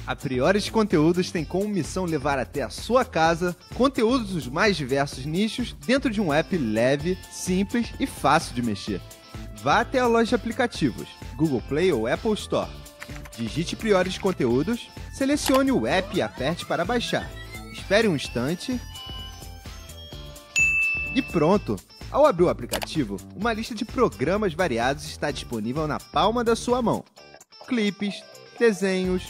A Priores Conteúdos tem como missão levar até a sua casa conteúdos dos mais diversos nichos dentro de um app leve, simples e fácil de mexer. Vá até a loja de aplicativos, Google Play ou Apple Store. Digite Priority Conteúdos, selecione o app e aperte para baixar. Espere um instante e pronto! Ao abrir o aplicativo, uma lista de programas variados está disponível na palma da sua mão. Clipes, desenhos,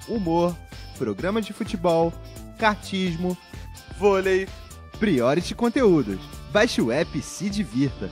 humor, programas de futebol, kartismo, vôlei, Priority Conteúdos. Baixe o app e se divirta!